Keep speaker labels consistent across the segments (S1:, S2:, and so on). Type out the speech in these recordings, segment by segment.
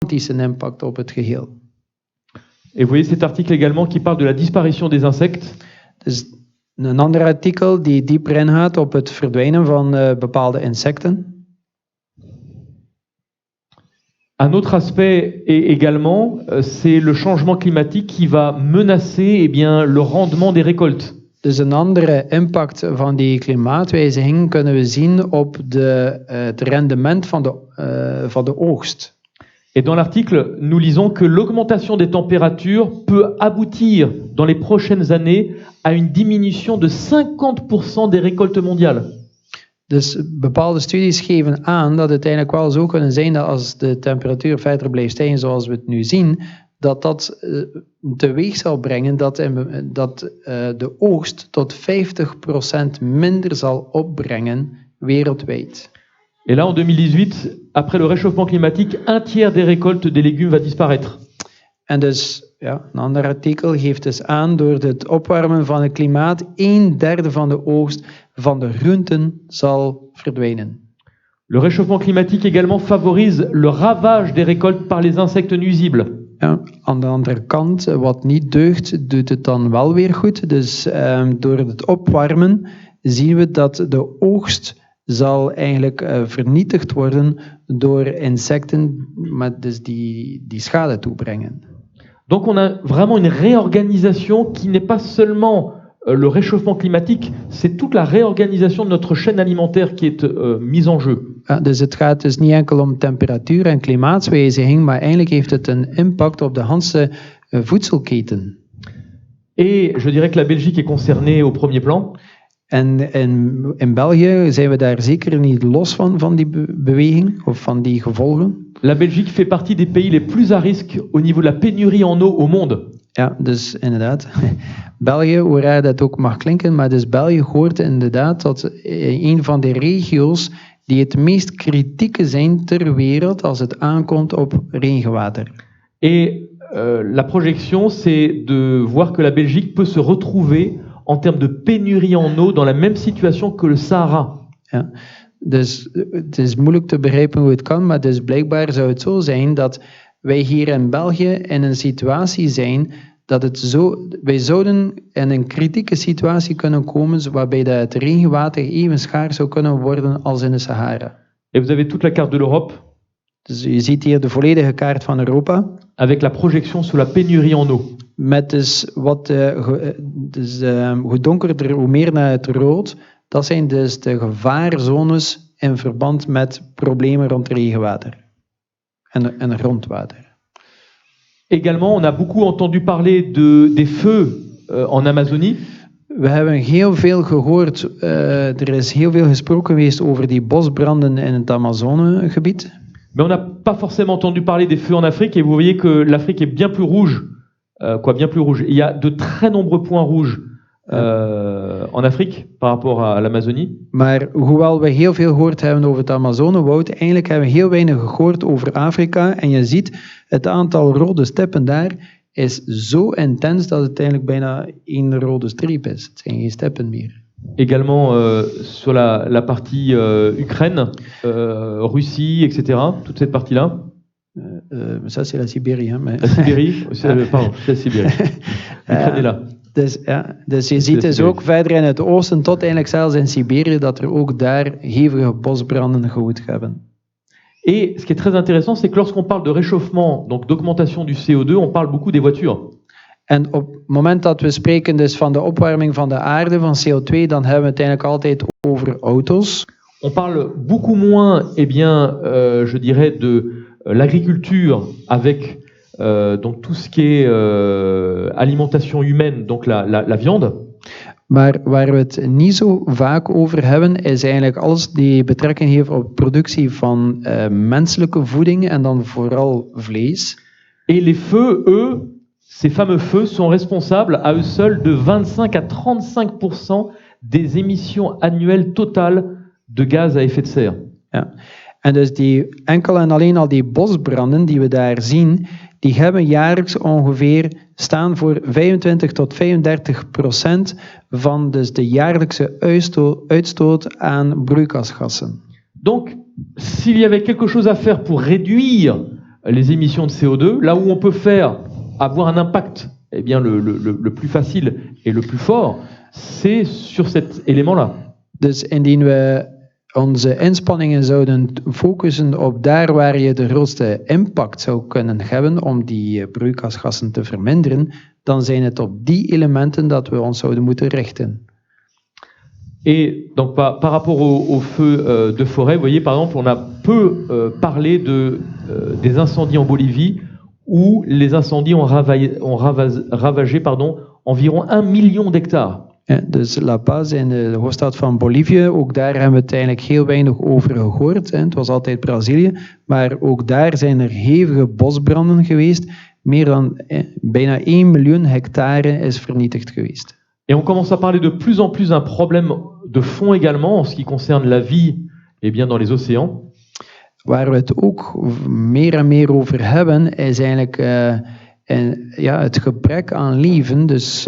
S1: gigantische impact op het geheel.
S2: Et vous voyez cet article également qui parle de la disparition des insectes.
S1: Dus een ander artikel die dieper ingaat op het verdwijnen van bepaalde insecten.
S2: Un autre aspect également, c'est le changement climatique qui va menacer le rendement des récoltes.
S1: Dus een andere impact van die klimaatwijziging kunnen we zien op het rendement van de oogst.
S2: Et dans l'article, nous lisons que l'augmentation des températures peut aboutir dans les prochaines années à une diminution de 50% des récoltes mondiales.
S1: Dus bepaalde studies geven aan dat het eigenlijk wel zo kunnen zijn dat als de temperatuur verder blijft stijgen zoals we het nu zien, dat teweeg zal brengen dat de oogst tot 50% minder zal opbrengen wereldwijd.
S2: Et là, en 2018, après le réchauffement climatique, 1/3 des récoltes des légumes va disparaître.
S1: En dus, ja, een ander artikel geeft dus aan, door het opwarmen van het klimaat, 1/3 van de oogst van de groenten zal verdwijnen.
S2: Le réchauffement climatique également favorise le ravage des récoltes par les insectes nuisibles.
S1: Ja, aan de andere kant, wat niet deugt, doet het dan wel weer goed. Dus door het opwarmen zien we dat de oogst zal eigenlijk vernietigd worden door insecten, maar dus die schade toebrengen.
S2: Donc on a vraiment une réorganisation qui n'est pas seulement le réchauffement climatique, c'est toute la réorganisation de notre chaîne alimentaire qui est mise en jeu.
S1: Ja, dus het gaat dus niet enkel om temperatuur en klimaatswijziging, maar eigenlijk heeft het een impact op de hele voedselketen.
S2: Et je dirais que la Belgique est concernée au premier plan.
S1: En in België zijn we daar zeker niet los van die beweging of van die gevolgen.
S2: La Belgique fait partie des pays les plus à risque au niveau de la pénurie en eau au monde.
S1: Ja, dus inderdaad. België, hoe raar dat ook mag klinken, maar dus België hoort inderdaad tot een van de regio's die het meest kritieke zijn ter wereld als het aankomt op regenwater.
S2: Et la projection, c'est de voir que la Belgique peut se retrouver en termes de pénurie en eau dans la même situation que le Sahara.
S1: Ja, dus het is moeilijk te begrijpen hoe het kan, maar dus blijkbaar zou het zo zijn dat wij hier in België in een situatie zijn dat wij zouden in een kritieke situatie kunnen komen waarbij het regenwater even schaars zou kunnen worden als in de Sahara.
S2: Et vous avez toute la carte de l'Europe.
S1: Dus je ziet hier de volledige kaart van Europa.
S2: Avec la projection sur la pénurie en eau.
S1: Met dus hoe donkerder, hoe meer naar het rood. Dat zijn dus de gevaarzones in verband met problemen rond regenwater en grondwater.
S2: Également, on a beaucoup entendu parler des feux en Amazonie.
S1: We hebben heel veel gehoord, er is heel veel gesproken geweest over die bosbranden in het Amazonegebied.
S2: Mais on n'a pas forcément entendu parler des feux en Afrique, et vous voyez que l'Afrique est bien plus rouge. Bien plus rouge. Il y a de très nombreux points rouges en Afrique par rapport à l'Amazonie.
S1: Maar hoewel we heel veel gehoord hebben over het Amazonewoud, eigenlijk hebben we heel weinig gehoord over Afrika. En je ziet, het aantal rode steppen daar is zo intens dat het eigenlijk bijna één rode streep is. Het zijn geen steppen meer.
S2: Également sur la partie Ukraine, Russie, etc. Toute cette partie-là.
S1: Ça c'est la Sibérie. Hein, mais...
S2: La Sibérie, pardon, c'est la Sibérie. L'Ukraine est là.
S1: Dus je ziet dus ook verder in het oosten, tot eigenlijk zelfs in Siberië, dat er ook daar hevige bosbranden gewoed hebben.
S2: Et ce qui est très intéressant, c'est que lorsqu'on parle de réchauffement, donc d'augmentation du CO2, on parle beaucoup des voitures.
S1: En op het moment dat we spreken dus van de opwarming van de aarde, van CO2, dan hebben we het eigenlijk altijd over auto's.
S2: On parle beaucoup moins, je dirais, de l'agriculture avec donc tout ce qui est alimentation humaine, donc la viande.
S1: Maar waar we het niet zo vaak over hebben, is eigenlijk alles die betrekking heeft op productie van menselijke voeding en dan vooral vlees.
S2: Et les feux, eux, ces fameux feux sont responsables à eux seuls de 25 à 35% des émissions annuelles totales de gaz à effet de serre.
S1: Ja. En dus enkel en alleen al die bosbranden die we daar zien, die hebben jaarlijks ongeveer staan voor 25 tot 35% van dus de jaarlijkse uitstoot aan broeikasgassen.
S2: Donc, s'il y avait quelque chose à faire pour réduire les émissions de CO2, là où on peut avoir un impact, eh bien le plus facile et le plus fort, c'est sur cet élément-là.
S1: Dus indien we onze inspanningen zouden focussen op daar waar je de grootste impact zou kunnen hebben om die broeikasgassen te verminderen, dan zijn het op die elementen dat we ons zouden moeten richten.
S2: Et donc par rapport aux feux de forêt, vous voyez par exemple, on a peu parlé des incendies en Bolivie, où les incendies ont ravagé environ 1 million d'hectares.
S1: Ja, dus La Paz in de hoofdstad van Bolivie, ook daar hebben we het eigenlijk heel weinig over gehoord. Het was altijd Brazilië, maar ook daar zijn er hevige bosbranden geweest. Meer dan bijna 1 miljoen hectare is vernietigd geweest.
S2: Et on commence à parler de plus en plus d'un problème de fond également en ce qui concerne la vie dans les océans.
S1: Waar we het ook meer en meer over hebben, is eigenlijk het gebrek aan leven, dus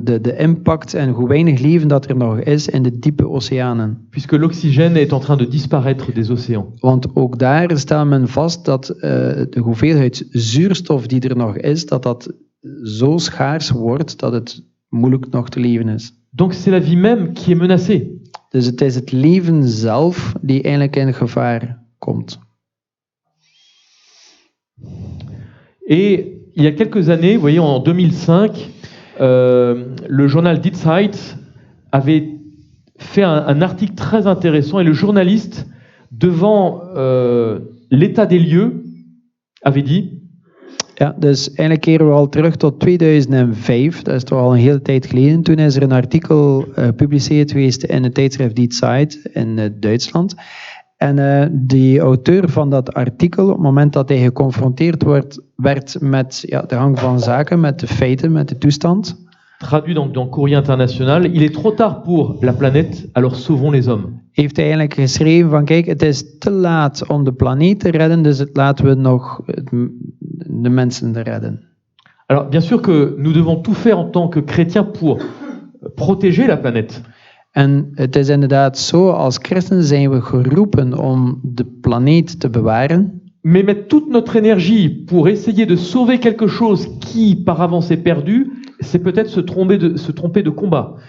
S1: de impact en hoe weinig leven dat er nog is in de diepe oceanen.
S2: Puisque l'oxygène est en train de disparaître des océans.
S1: Want ook daar stelt men vast dat de hoeveelheid zuurstof die er nog is, dat zo schaars wordt dat het moeilijk nog te leven is.
S2: Donc c'est la vie même qui est menacée.
S1: Dus het is het leven zelf die eigenlijk in gevaar komt.
S2: Et il y a quelques années, vous voyez, en 2005, le journal Die Zeit avait fait un article très intéressant et le journaliste, devant l'état des lieux, avait dit...
S1: Ja, dus eigenlijk keren we al terug tot 2005, dat is toch al een hele tijd geleden. Toen is er een artikel gepubliceerd geweest in het tijdschrift Die Zeit in Duitsland. En die auteur van dat artikel, op het moment dat hij geconfronteerd werd met de gang van zaken, met de feiten, met de toestand.
S2: Traduit donc dans Courrier International, il est trop tard pour la planète, alors sauvons les hommes.
S1: Heeft hij eigenlijk geschreven van kijk, het is te laat om de planeet te redden, dus laten we nog de mensen redden.
S2: Alors bien sûr que nous devons tout faire en tant que chrétiens pour protéger la planète.
S1: En het is inderdaad zo, als christen zijn we geroepen om de planeet te bewaren.
S2: Mais mettre toute notre énergie pour essayer de sauver quelque chose qui par avance est perdu, c'est peut-être se tromper de combat.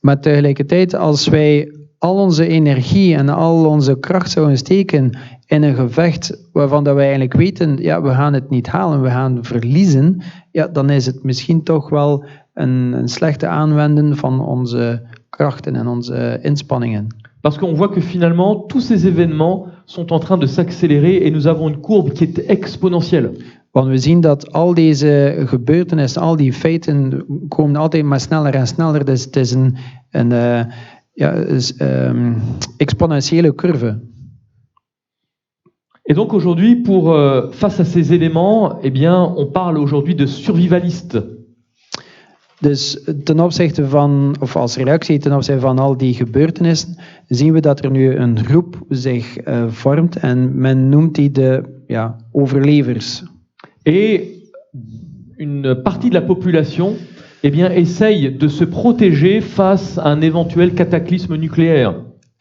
S1: Maar tegelijkertijd, als wij al onze energie en al onze kracht zouden steken in een gevecht waarvan dat wij eigenlijk weten, ja, we gaan het niet halen, we gaan verliezen, ja, dan is het misschien toch wel een slechte aanwenden van onze krachten en onze inspanningen.
S2: Parce qu'on voit que finalement, tous ces événements sont en train de s'accélérer et nous avons une courbe qui est exponentielle.
S1: Want we zien dat al deze gebeurtenissen, al die feiten komen altijd maar sneller en sneller. Dus het is een exponentiële curve.
S2: Et donc aujourd'hui, face à ces éléments, eh bien, on parle aujourd'hui de survivalistes.
S1: Dus ten opzichte van, of als reactie ten opzichte van al die gebeurtenissen, zien we dat er nu een groep zich vormt en men noemt die de overlevers.
S2: Et une partie de la population essaye de se protéger face à un éventuel cataclysme nucléaire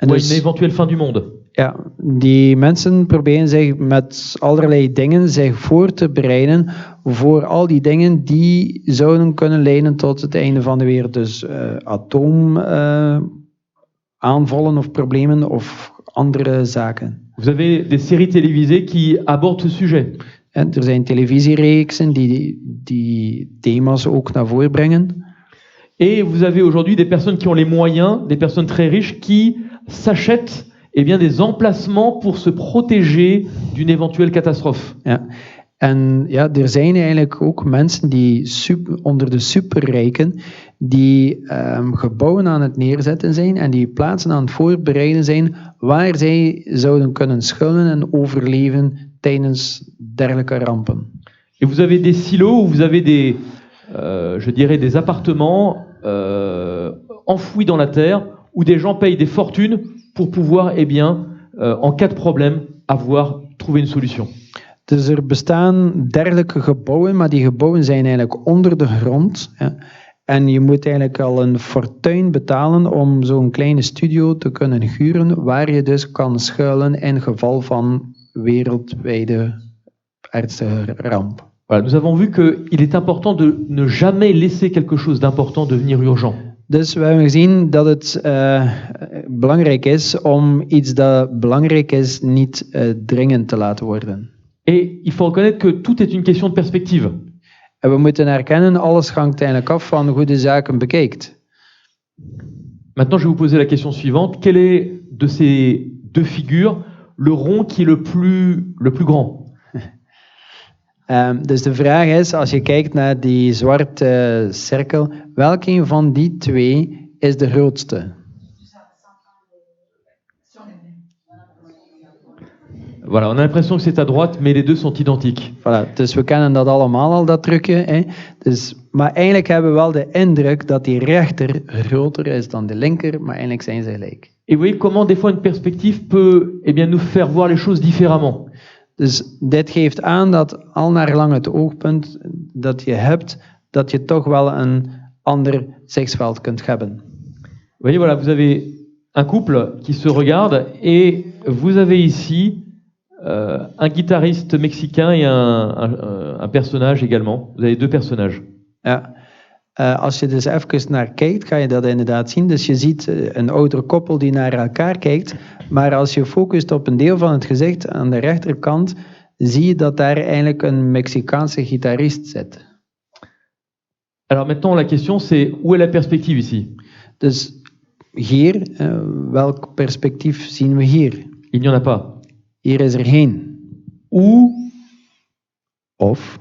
S2: ou à une éventuelle fin du monde.
S1: Ja, die mensen proberen zich met allerlei dingen zich voor te bereiden voor al die dingen die zouden kunnen leiden tot het einde van de wereld. Dus atoomaanvallen of problemen of andere zaken.
S2: Vous avez des séries télévisées qui abordent ce sujet.
S1: En er zijn televisiereeksen die thema's ook naar voren brengen.
S2: Et vous avez aujourd'hui des personnes qui ont les moyens, des personnes très riches qui s'achètent des emplacements pour se protéger d'une éventuelle catastrophe.
S1: Ja. En ja, er zijn eigenlijk ook mensen die onder de superrijken die gebouwen aan het neerzetten zijn en die plaatsen aan het voorbereiden zijn waar zij zouden kunnen schuilen en overleven tijdens dergelijke rampen.
S2: Et vous avez des silos où vous avez des appartements enfouis dans la terre où des gens payent des fortunes pour pouvoir, en cas de problème, trouver une solution.
S1: Dus er bestaan dergelijke gebouwen, maar die gebouwen zijn eigenlijk onder de grond. Ja. En je moet eigenlijk al een fortuin betalen om zo'n kleine studio te kunnen huren, waar je dus kan schuilen in geval van wereldwijde ernstige ramp.
S2: Voilà, nous avons vu qu'il est important de ne jamais laisser quelque chose d'important devenir urgent.
S1: Dus we hebben gezien dat het belangrijk is om iets dat belangrijk is niet dringend te laten worden.
S2: Et il faut reconnaître que tout est une question de perspective.
S1: En we moeten erkennen, alles hangt eigenlijk af van hoe de zaken bekijkt.
S2: Maintenant, je vais vous poser la question suivante. Quel est de ces deux figures le rond qui est le plus grand?
S1: Dus de vraag is, als je kijkt naar die zwarte cirkel, welke van die twee is de grootste?
S2: Voilà, on a l'impression que c'est à droite, mais les deux sont identiques.
S1: Voilà, dus we kennen dat allemaal al, dat trucje. Hè? Dus, maar eigenlijk hebben we wel de indruk dat die rechter groter is dan de linker, maar eigenlijk zijn ze gelijk.
S2: Et vous voyez comment des fois une perspective peut nous faire voir les choses différemment.
S1: Dus dit geeft aan dat al naar lang het oogpunt dat je hebt, dat je toch wel een ander zichtsveld kunt hebben.
S2: Vous voyez, voilà, vous avez un couple qui se regarde et vous avez ici un guitariste mexicain et un personnage également. Vous avez deux personnages.
S1: Ja. Als je dus even naar kijkt, ga je dat inderdaad zien. Dus je ziet een oudere koppel die naar elkaar kijkt. Maar als je focust op een deel van het gezicht aan de rechterkant, zie je dat daar eigenlijk een Mexicaanse gitarist zit.
S2: Alors maintenant, la question c'est, où est la perspective ici?
S1: Dus hier, welk perspectief zien we hier?
S2: Il n'y en a pas.
S1: Hier is er geen.
S2: Ou,
S1: Of,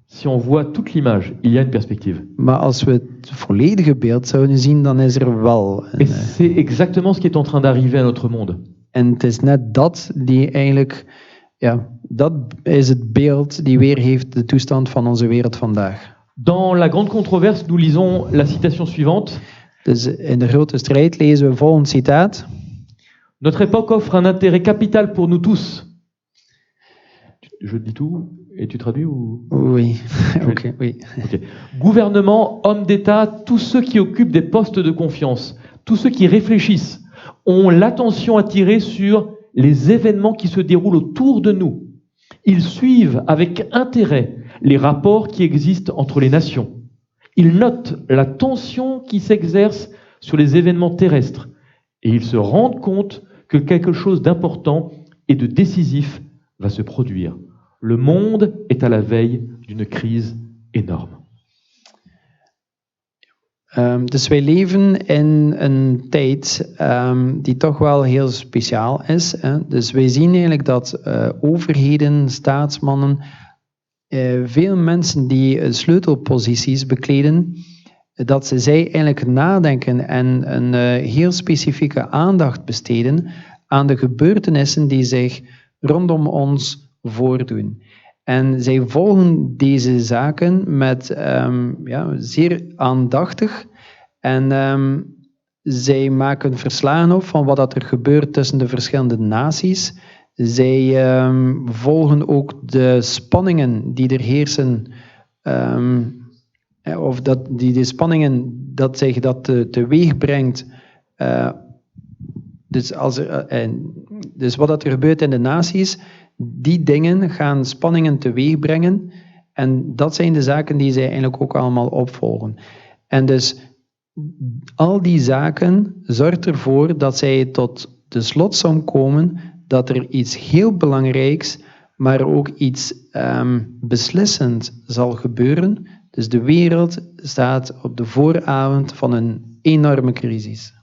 S2: si on voit toute l'image, il y a une perspective.
S1: maar als we het volledige beeld zouden zien, dan is er wel.
S2: Et c'est exactement ce qui est en train d'arriver à notre monde.
S1: En het is net dat die eigenlijk, ja, dat is het beeld die weergeeft de toestand van onze wereld vandaag.
S2: Dans la grande controverse, nous lisons la citation suivante.
S1: Dus in de grote strijd lezen we volgend citaat.
S2: Notre époque offre un intérêt capital pour nous tous. Je dis tout et tu traduis ou?
S1: Oui, oké, oui.
S2: Okay. Gouvernement, hommes d'État, tous ceux qui occupent des postes de confiance, tous ceux qui réfléchissent, ont l'attention attirée sur les événements qui se déroulent autour de nous. Ils suivent avec intérêt les rapports qui existent entre les nations. Ils notent la tension qui s'exerce sur les événements terrestres et ils se rendent compte que quelque chose d'important et de décisif va se produire. Le monde est à la veille d'une crise énorme.
S1: Dus wij leven in een tijd die toch wel heel speciaal is. Hè? Dus wij zien eigenlijk dat overheden, staatsmannen, veel mensen die sleutelposities bekleden, dat zij eigenlijk nadenken en een heel specifieke aandacht besteden aan de gebeurtenissen die zich rondom ons voordoen. En zij volgen deze zaken met zeer aandachtig en zij maken verslagen op van wat dat er gebeurt tussen de verschillende naties. Zij volgen ook de spanningen die er heersen, of die spanningen dat zich dat teweeg brengt. Dus wat dat er gebeurt in de naties, die dingen gaan spanningen teweeg brengen. En dat zijn de zaken die zij eigenlijk ook allemaal opvolgen. En dus al die zaken zorgt ervoor dat zij tot de slotsom komen dat er iets heel belangrijks, maar ook iets beslissend zal gebeuren. Dus de wereld staat op de vooravond van een enorme crisis.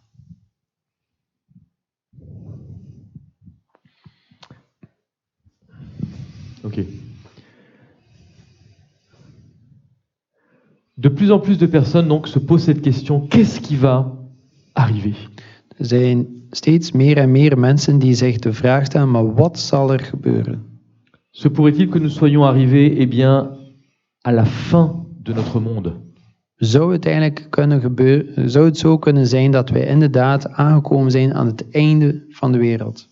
S2: Ok. De plus en plus de personnes donc se posent cette question, qu'est-ce qui va arriver?
S1: Er zijn steeds meer en meer mensen die zich de vraag stellen, maar wat zal er gebeuren?
S2: Se pourrait-il que nous soyons arrivés à la fin de notre monde?
S1: Zou het eigenlijk kunnen gebeuren? Zou het zo kunnen zijn dat wij inderdaad aangekomen zijn aan het einde van de wereld?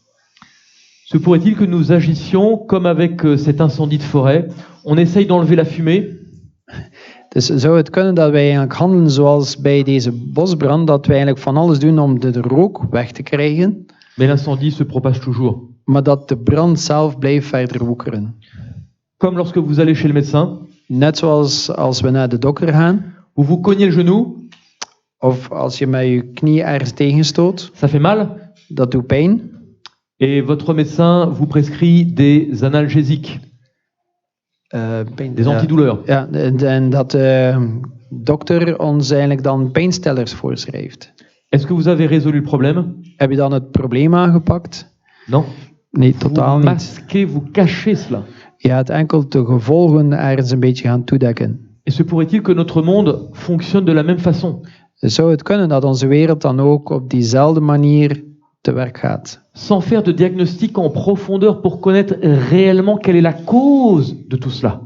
S2: Se pourrait-il que nous agissions comme avec cet incendie de forêt? On essaye d'enlever la fumée.
S1: Dus zou het kunnen dat wij eigenlijk handelen zoals bij deze bosbrand, dat wij eigenlijk van alles doen om de rook weg te krijgen,
S2: Mais l'incendie se propage toujours.
S1: maar dat de brand zelf blijft verder woekeren.
S2: comme lorsque vous allez chez le médecin,
S1: Net zoals als we naar de dokter gaan,
S2: vous vous cognez le genou,
S1: of als je met je knie ergens tegenstoot,
S2: ça fait mal,
S1: dat doet pijn.
S2: et votre médecin vous prescrit des analgésiques, des antidouleurs.
S1: Ja, en dat de dokter ons eigenlijk dan pijnstillers voorschrijft.
S2: Est-ce que vous avez résolu le problème?
S1: Heb je dan het probleem aangepakt?
S2: Non.
S1: Nee, totaal
S2: Vous
S1: niet.
S2: masquez, vous cachez cela.
S1: Je gaat enkel de gevolgen ergens een beetje gaan toedekken.
S2: Et se pourrait-il que notre monde fonctionne de la même façon,
S1: Dus zou het kunnen dat onze wereld dan ook op diezelfde manier te werk gaat?
S2: sans faire de diagnostic en profondeur pour connaître réellement quelle est la cause de tout cela?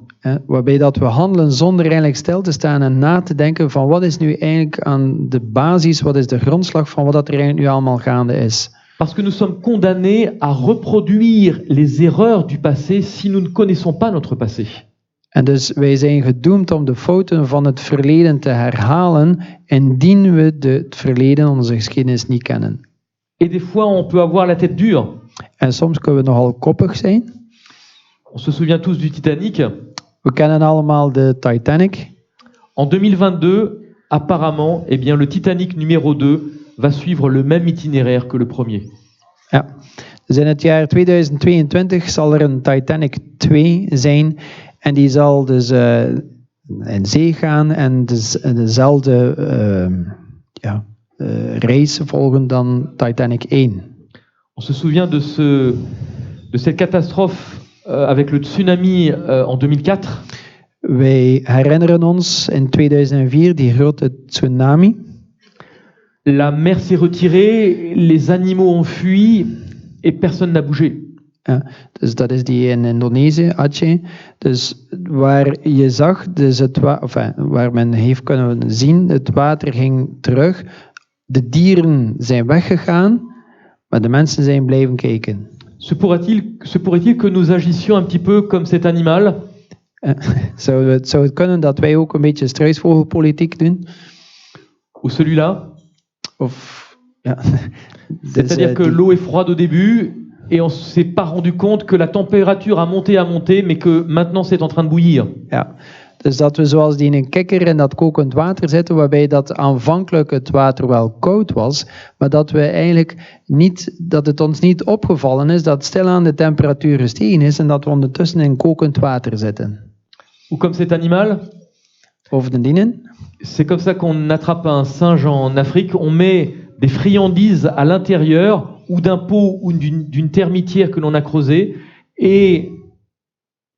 S1: Waarbij dat we handelen zonder eigenlijk stil te staan en na te denken van wat is nu eigenlijk aan de basis, wat is de grondslag van wat dat er eigenlijk nu allemaal gaande is.
S2: Parce que nous sommes condamnés à reproduire les erreurs du passé si nous ne connaissons pas notre passé.
S1: En dus wij zijn gedoemd om de fouten van het verleden te herhalen indien we het verleden, onze geschiedenis, niet kennen.
S2: Et des fois, on peut avoir la tête dure.
S1: En soms kunnen we nogal koppig zijn.
S2: On se souvient tous du Titanic.
S1: We kennen allemaal de Titanic.
S2: En 2022, apparemment, eh bien, le Titanic numéro 2 va suivre le même itinéraire que le premier.
S1: Ja. Dus in het jaar 2022 zal er een Titanic 2 zijn. En die zal dus in zee gaan en dezelfde reis volgen dan Titanic 1.
S2: On se souvient de cette catastrophe avec le tsunami en 2004.
S1: Wij herinneren ons in 2004 die grote tsunami.
S2: La mer s'est retirée, les animaux ont fui et personne n'a bougé.
S1: Ja, dus dat is die in Indonesië, Aceh. Dus waar je zag, dus waar men heeft kunnen zien, het water ging terug. De dieren zijn weggegaan, maar de mensen zijn blijven kijken.
S2: Se pourrait-il que nous agissions un petit peu comme cet animal?
S1: Zou het kunnen dat wij ook een beetje struisvogelpolitiek doen?
S2: Ou celui-là?
S1: Of, ja.
S2: C'est-à-dire que l'eau est froide au début et on s'est pas rendu compte que la température a monté, mais que maintenant c'est en train de bouillir.
S1: Ja, dus dat we zoals die in een kikker in dat kokend water zitten, waarbij dat aanvankelijk het water wel koud was, maar dat we eigenlijk niet, dat het ons niet opgevallen is dat stilaan de temperatuur gestegen is en dat we ondertussen in kokend water zitten.
S2: Ou comme cet animal?
S1: Of de dienen.
S2: C'est comme ça qu'on attrape un singe en Afrique. On met des friandises à l'intérieur ou d'un pot ou d'une termitière que l'on a creusée et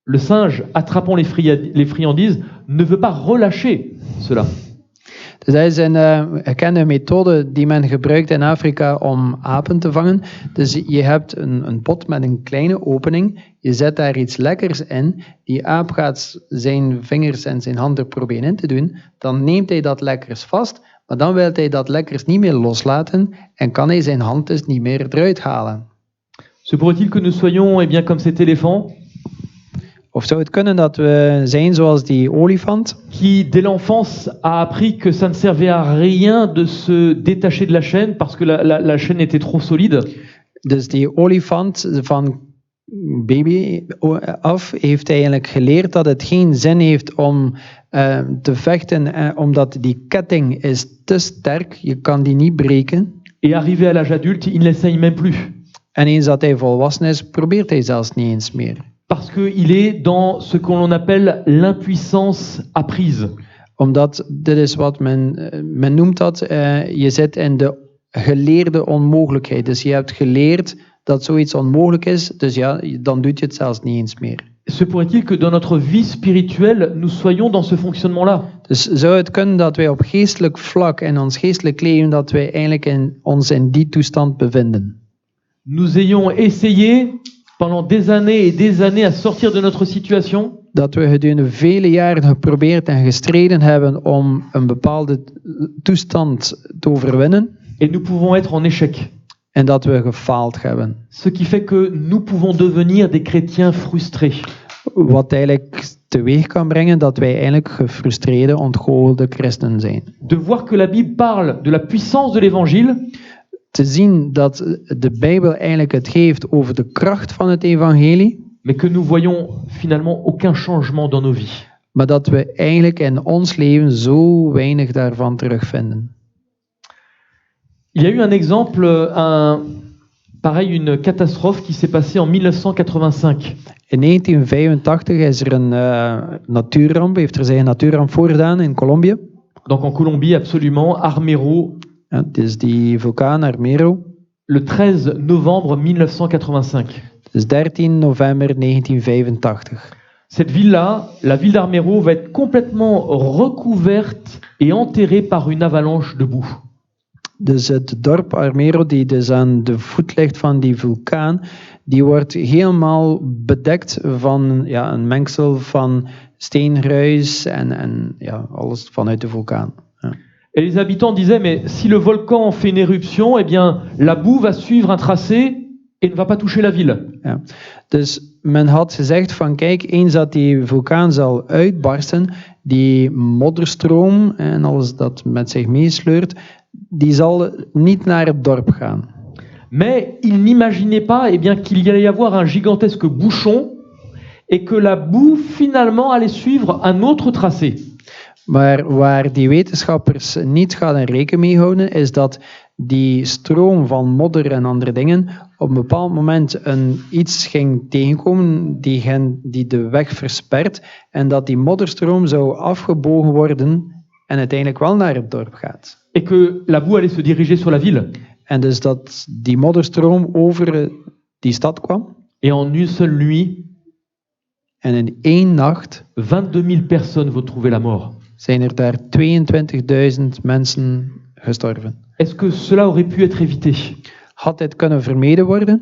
S2: le singe, attrapant les friandises, ne veut pas relâcher cela.
S1: Dus dat is een gekende methode die men gebruikt in Afrika om apen te vangen. Dus je hebt een pot met een kleine opening, je zet daar iets lekkers in, die aap gaat zijn vingers en zijn handen proberen in te doen, dan neemt hij dat lekkers vast, maar dan wil hij dat lekkers niet meer loslaten en kan hij zijn hand dus niet meer eruit halen.
S2: Se pourrait-il que nous soyons bien comme cet éléphant?
S1: Of zou het kunnen dat we zijn zoals die olifant?
S2: Qui, dès l'enfance, a appris que ça ne servait à rien de se détacher de la chaîne parce que la chaîne était trop solide.
S1: Dus die olifant van baby af heeft eigenlijk geleerd dat het geen zin heeft om te vechten, omdat die ketting is te sterk, je kan die niet breken.
S2: Et arrivé à l'âge adulte, il n'essaye même plus.
S1: En eens dat hij volwassen is, probeert hij zelfs niet eens meer.
S2: Parce qu'il est dans ce que l'on appelle l'impuissance apprise.
S1: Omdat dit is wat men noemt dat, je zit in de geleerde onmogelijkheid. Dus je hebt geleerd dat zoiets onmogelijk is, dus ja, dan doe je het zelfs niet eens meer.
S2: Se pourrait-il que dans notre vie spirituelle, nous soyons dans ce fonctionnement-là?
S1: Dus zou het kunnen dat wij op geestelijk vlak, in ons geestelijk leven, dat wij eigenlijk ons in die toestand bevinden?
S2: Nous ayons essayé pendant des années à sortir de notre situation.
S1: Dat we gedurende vele jaren geprobeerd en gestreden hebben om een bepaalde toestand te overwinnen.
S2: Et nous pouvons être en échec.
S1: En dat we gefaald hebben.
S2: Ce qui fait que nous pouvons devenir des chrétiens frustrés.
S1: Wat eigenlijk teweeg kan brengen dat wij eigenlijk gefrustreerde, ontgoochelde christenen zijn.
S2: De voir que la Bible parle de la puissance de l'évangile.
S1: Te zien dat de Bijbel eigenlijk het geeft over de kracht van het evangelie.
S2: mais que nous voyons finalement aucun changement dans nos vies.
S1: Maar dat we eigenlijk in ons leven zo weinig daarvan terugvinden.
S2: Il y a eu un exemple, pareil, une catastrophe qui s'est passée en 1985.
S1: In 1985 is er een natuurramp, heeft er zich een natuurramp voorgedaan in Colombia.
S2: Donc en Colombie, absolument, Armero,
S1: Ja, het is die vulkaan Armero.
S2: le 13 novembre 1985.
S1: Het is 13 november 1985.
S2: Cette ville-là, la ville d'Armero, va être complètement recouverte et enterrée par une avalanche de boue.
S1: Dus het dorp Armero, die dus aan de voet ligt van die vulkaan, die wordt helemaal bedekt van een mengsel van steenruis en alles vanuit de vulkaan. Ja.
S2: Et les habitants disaient, mais si le volcan fait une éruption, eh bien, la boue va suivre un tracé et ne va pas toucher la ville.
S1: Ja. Dus men had gezegd van kijk, eens dat die vulkaan zal uitbarsten, die modderstroom en alles dat met zich meesleurt, die zal niet naar het dorp gaan.
S2: Mais ils n'imaginaient pas qu'il allait y avoir un gigantesque bouchon et que la boue finalement allait suivre un autre tracé.
S1: Maar waar die wetenschappers niet gaan rekening mee houden, is dat die stroom van modder en andere dingen op een bepaald moment iets ging tegenkomen die de weg verspert en dat die modderstroom zou afgebogen worden en uiteindelijk wel naar het dorp gaat.
S2: Et que la boue allait se diriger sur la ville.
S1: En dus dat die modderstroom over die stad kwam.
S2: Et en une seule nuit,
S1: En in één nacht
S2: 22 000 personnes vont trouver la mort.
S1: zijn er daar 22.000 mensen gestorven.
S2: Est-ce que cela aurait pu être évité?
S1: Had dit kunnen vermeden worden?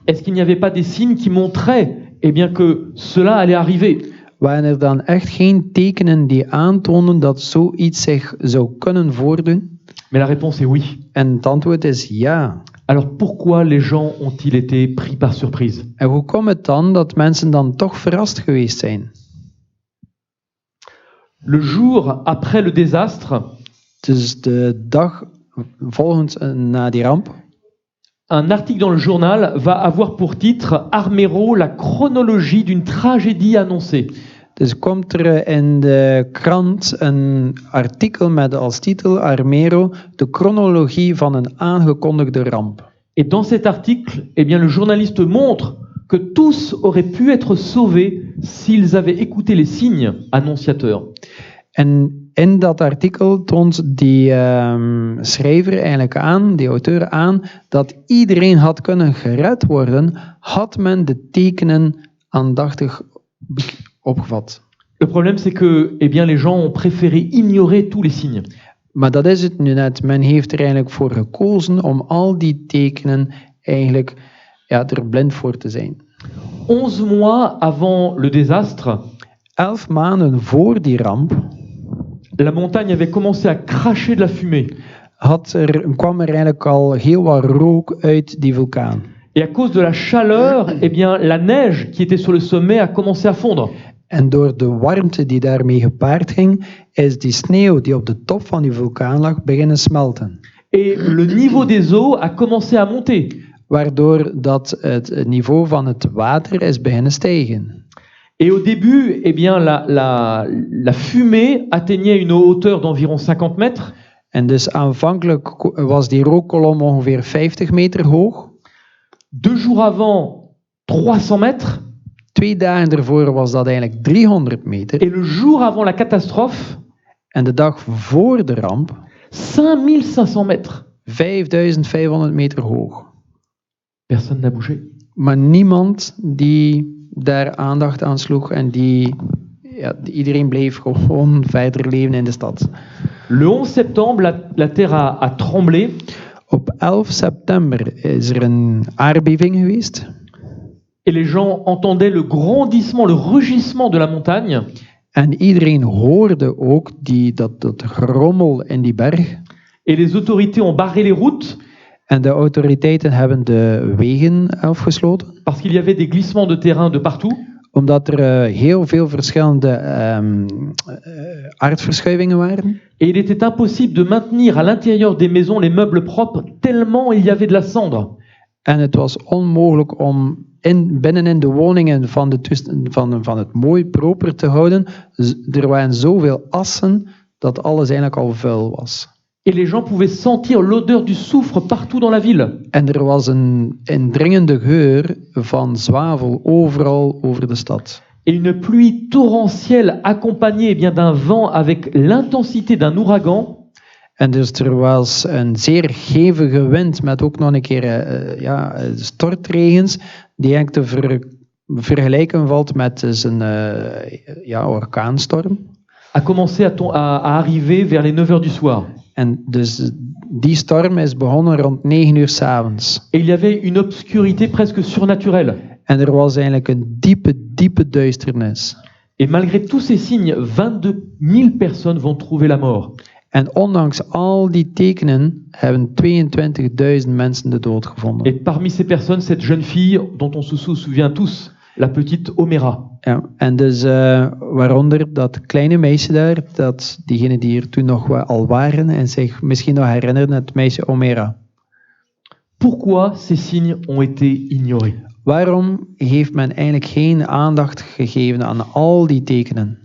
S2: Est-ce qu'il n'y avait pas des signes qui montraient que cela allait arriver?
S1: Waren er dan echt geen tekenen die aantoonden dat zoiets zich zou kunnen voordoen?
S2: Mais la réponse est oui.
S1: En het antwoord is ja.
S2: Alors pourquoi les gens ont-ils été pris par surprise?
S1: En hoe komt het dan dat mensen dan toch verrast geweest zijn?
S2: Le jour après le désastre,
S1: Dus de dag volgens na die ramp,
S2: un article dans le journal va avoir pour titre Armero, la chronologie d'une tragédie annoncée.
S1: dus komt er in de krant een artikel met als titel Armero, de chronologie van een aangekondigde ramp.
S2: Et dans cet article, le journaliste montre que tous auraient pu être sauvés s'ils avaient écouté les signes annonciateurs.
S1: En in dat artikel toont die schrijver eigenlijk aan, die auteur aan, dat iedereen had kunnen gered worden, had men de tekenen aandachtig opgevat.
S2: Le problème, c'est que les gens ont préféré ignorer tous les signes.
S1: Maar dat is het nu net. Men heeft er eigenlijk voor gekozen om al die tekenen eigenlijk er blind voor te zijn.
S2: 11 mois avant le désastre,
S1: 11 maanden voor die ramp
S2: la montagne avait commencé à cracher de la fumée.
S1: kwam er eigenlijk al heel wat rook uit die vulkaan.
S2: Et à cause de la chaleur, la neige qui était sur le sommet a commencé à fondre.
S1: En door de warmte die daarmee gepaard ging, is die sneeuw die op de top van die vulkaan lag beginnen smelten.
S2: Et le niveau des eaux a commencé à monter.
S1: Waardoor dat het niveau van het water is beginnen stijgen.
S2: Et au début, la fumée atteignait une hauteur d'environ 50 mètres.
S1: En dus aanvankelijk was die rookkolom ongeveer 50 meter hoog.
S2: 2 jours avant, 300 mètres.
S1: 2 dagen ervoor was dat eigenlijk 300 meter.
S2: Et le jour avant la catastrophe,
S1: en de dag voor de ramp,
S2: 5500 mètres.
S1: 5500 meter hoog.
S2: Personne n'a bougé.
S1: Maar niemand die daar aandacht aan sloeg en iedereen bleef gewoon verder leven in de stad.
S2: Le 11 septembre, la terre a tremblé.
S1: Op 11 september is er een aardbeving geweest.
S2: Et les gens entendaient le grandissement, le rugissement de la montagne.
S1: En iedereen hoorde ook dat gerommel in die berg.
S2: Et les autorités ont barré les routes.
S1: En de autoriteiten hebben de wegen afgesloten.
S2: Parce qu'il y avait des glissements de terrain de partout.
S1: Omdat er heel veel verschillende aardverschuivingen waren.
S2: Et il était impossible de maintenir à l'intérieur des maisons les meubles propres tellement il y avait de la cendre.
S1: En het was onmogelijk om binnenin de woningen van het mooi proper te houden. Er waren zoveel assen dat alles eigenlijk al vuil was.
S2: Et les gens pouvaient sentir l'odeur du soufre partout dans la ville.
S1: En er was een indringende geur van zwavel overal over de stad.
S2: Et une pluie torrentielle accompagnée eh bien, d'un vent avec l'intensité d'un ouragan.
S1: En dus er was een zeer hevige wind met ook nog een keer stortregens die eigenlijk te vergelijken valt met een orkaanstorm.
S2: A commencé à arriver vers les 9h du soir.
S1: En dus die storm is begonnen rond 9 uur 's avonds.
S2: Et il y avait une obscurité presque surnaturelle.
S1: En er was eigenlijk een diepe duisternis.
S2: Et malgré tous ces signes, 22 000 personnes vont trouver la mort.
S1: En ondanks al die tekenen hebben 22.000 mensen de dood gevonden.
S2: Et parmi ces personnes, cette jeune fille dont on se souvient tous, la petite Omera.
S1: Ja, en dus waaronder dat kleine meisje daar, diegenen die er toen nog al waren en zich misschien nog herinneren, het meisje Omera.
S2: Pourquoi ces signes ont été ignorés?
S1: Waarom heeft men eigenlijk geen aandacht gegeven aan al die tekenen?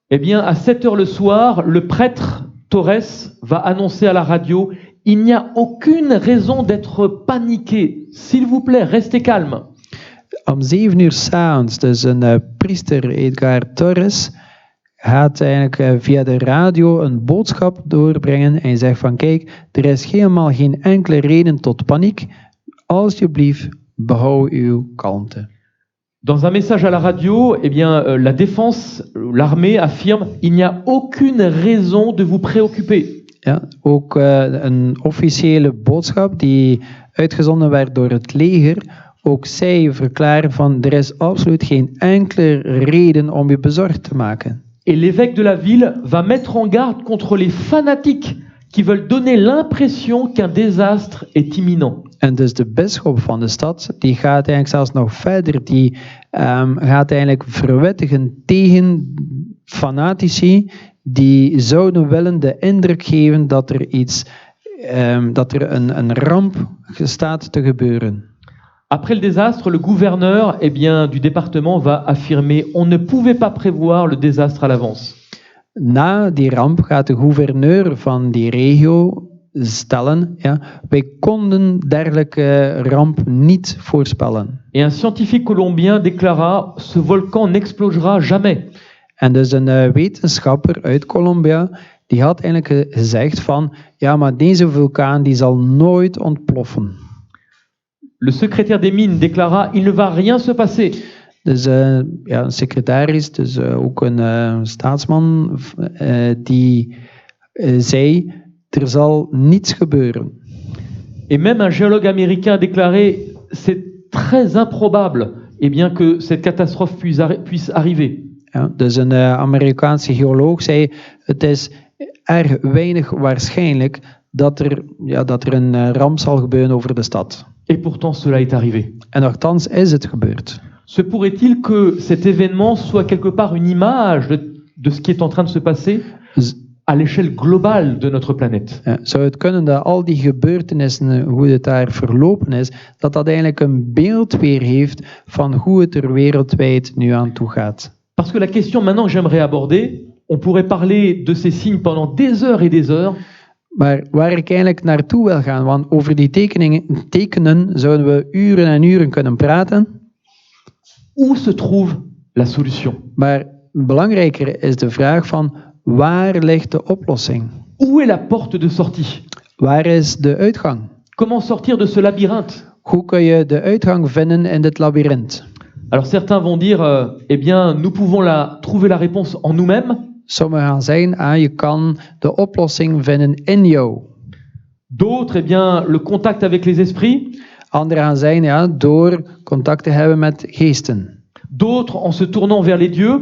S2: Eh bien, à 7h le soir, le prêtre Torres va annoncer à la radio: il n'y a aucune raison d'être paniqué. S'il vous plaît, restez calme.
S1: Om 7 uur 's avonds, dus een priester, Edgar Torres, gaat eigenlijk via de radio een boodschap doorbrengen en hij zegt van kijk, er is helemaal geen enkele reden tot paniek. Alsjeblieft, behoud uw kalmte.
S2: Dans un message à la radio, eh bien, la défense, l'armée affirme: il n'y a aucune raison de vous préoccuper.
S1: Ja, ook een officiële boodschap die uitgezonden werd door het leger. Ook zij verklaren van er is absoluut geen enkele reden om je bezorgd te maken.
S2: Et l'évêque de la ville va mettre en garde contre les fanatiques qui veulent donner l'impression qu'un désastre est imminent.
S1: En dus de bisschop van de stad, die gaat eigenlijk zelfs nog verder, die gaat eigenlijk verwittigen tegen fanatici die zouden willen de indruk geven dat er een ramp staat te gebeuren.
S2: Après le désastre, le gouverneur du département va affirmer: on ne pouvait pas prévoir le désastre à l'avance.
S1: Na die ramp gaat de gouverneur van die regio stellen, wij konden dergelijke ramp niet voorspellen.
S2: Et un scientifique colombien déclara: ce volcan n'explosera jamais.
S1: En dus een wetenschapper uit Colombia, die had eigenlijk gezegd van, ja, maar deze vulkaan die zal nooit ontploffen.
S2: Le secrétaire des mines déclara: il ne va rien se passer.
S1: Dus een secretaris, dus ook een staatsman, die zei, er zal niets gebeuren.
S2: Et même un géologue américain déclaré: c'est très improbable que cette catastrophe puisse arriver.
S1: Ja, dus een Amerikaanse geoloog zei, het is erg weinig waarschijnlijk dat er een ramp zal gebeuren over de stad.
S2: Et pourtant cela est arrivé.
S1: En nochtans is het gebeurd.
S2: Se pourrait-il que cet événement soit quelque part une image de ce qui est en train de se passer à l'échelle globale de notre planète?
S1: Ja, zou het kunnen dat al die gebeurtenissen, hoe het daar verlopen is, dat eigenlijk een beeld weer heeft van hoe het er wereldwijd nu aan toe gaat?
S2: Parce que la question maintenant que j'aimerais aborder, on pourrait parler de ces signes pendant des heures et des heures.
S1: Maar waar ik eigenlijk naartoe wil gaan, want over die tekenen zouden we uren en uren kunnen praten.
S2: Où se trouve la solution?
S1: Maar belangrijker is de vraag van waar ligt de oplossing?
S2: Où est la porte de sortie?
S1: Waar is de uitgang?
S2: Comment sortir de ce labyrinthe?
S1: Hoe kun je de uitgang vinden in dit labyrint?
S2: Alors certains vont dire, nous pouvons trouver la réponse en nous-mêmes.
S1: Sommigen gaan zeggen, je kan de oplossing vinden in jou.
S2: D'autres, le contact avec les esprits.
S1: Anderen gaan zeggen, door contact te hebben met geesten.
S2: D'autres en se tournant vers les dieux.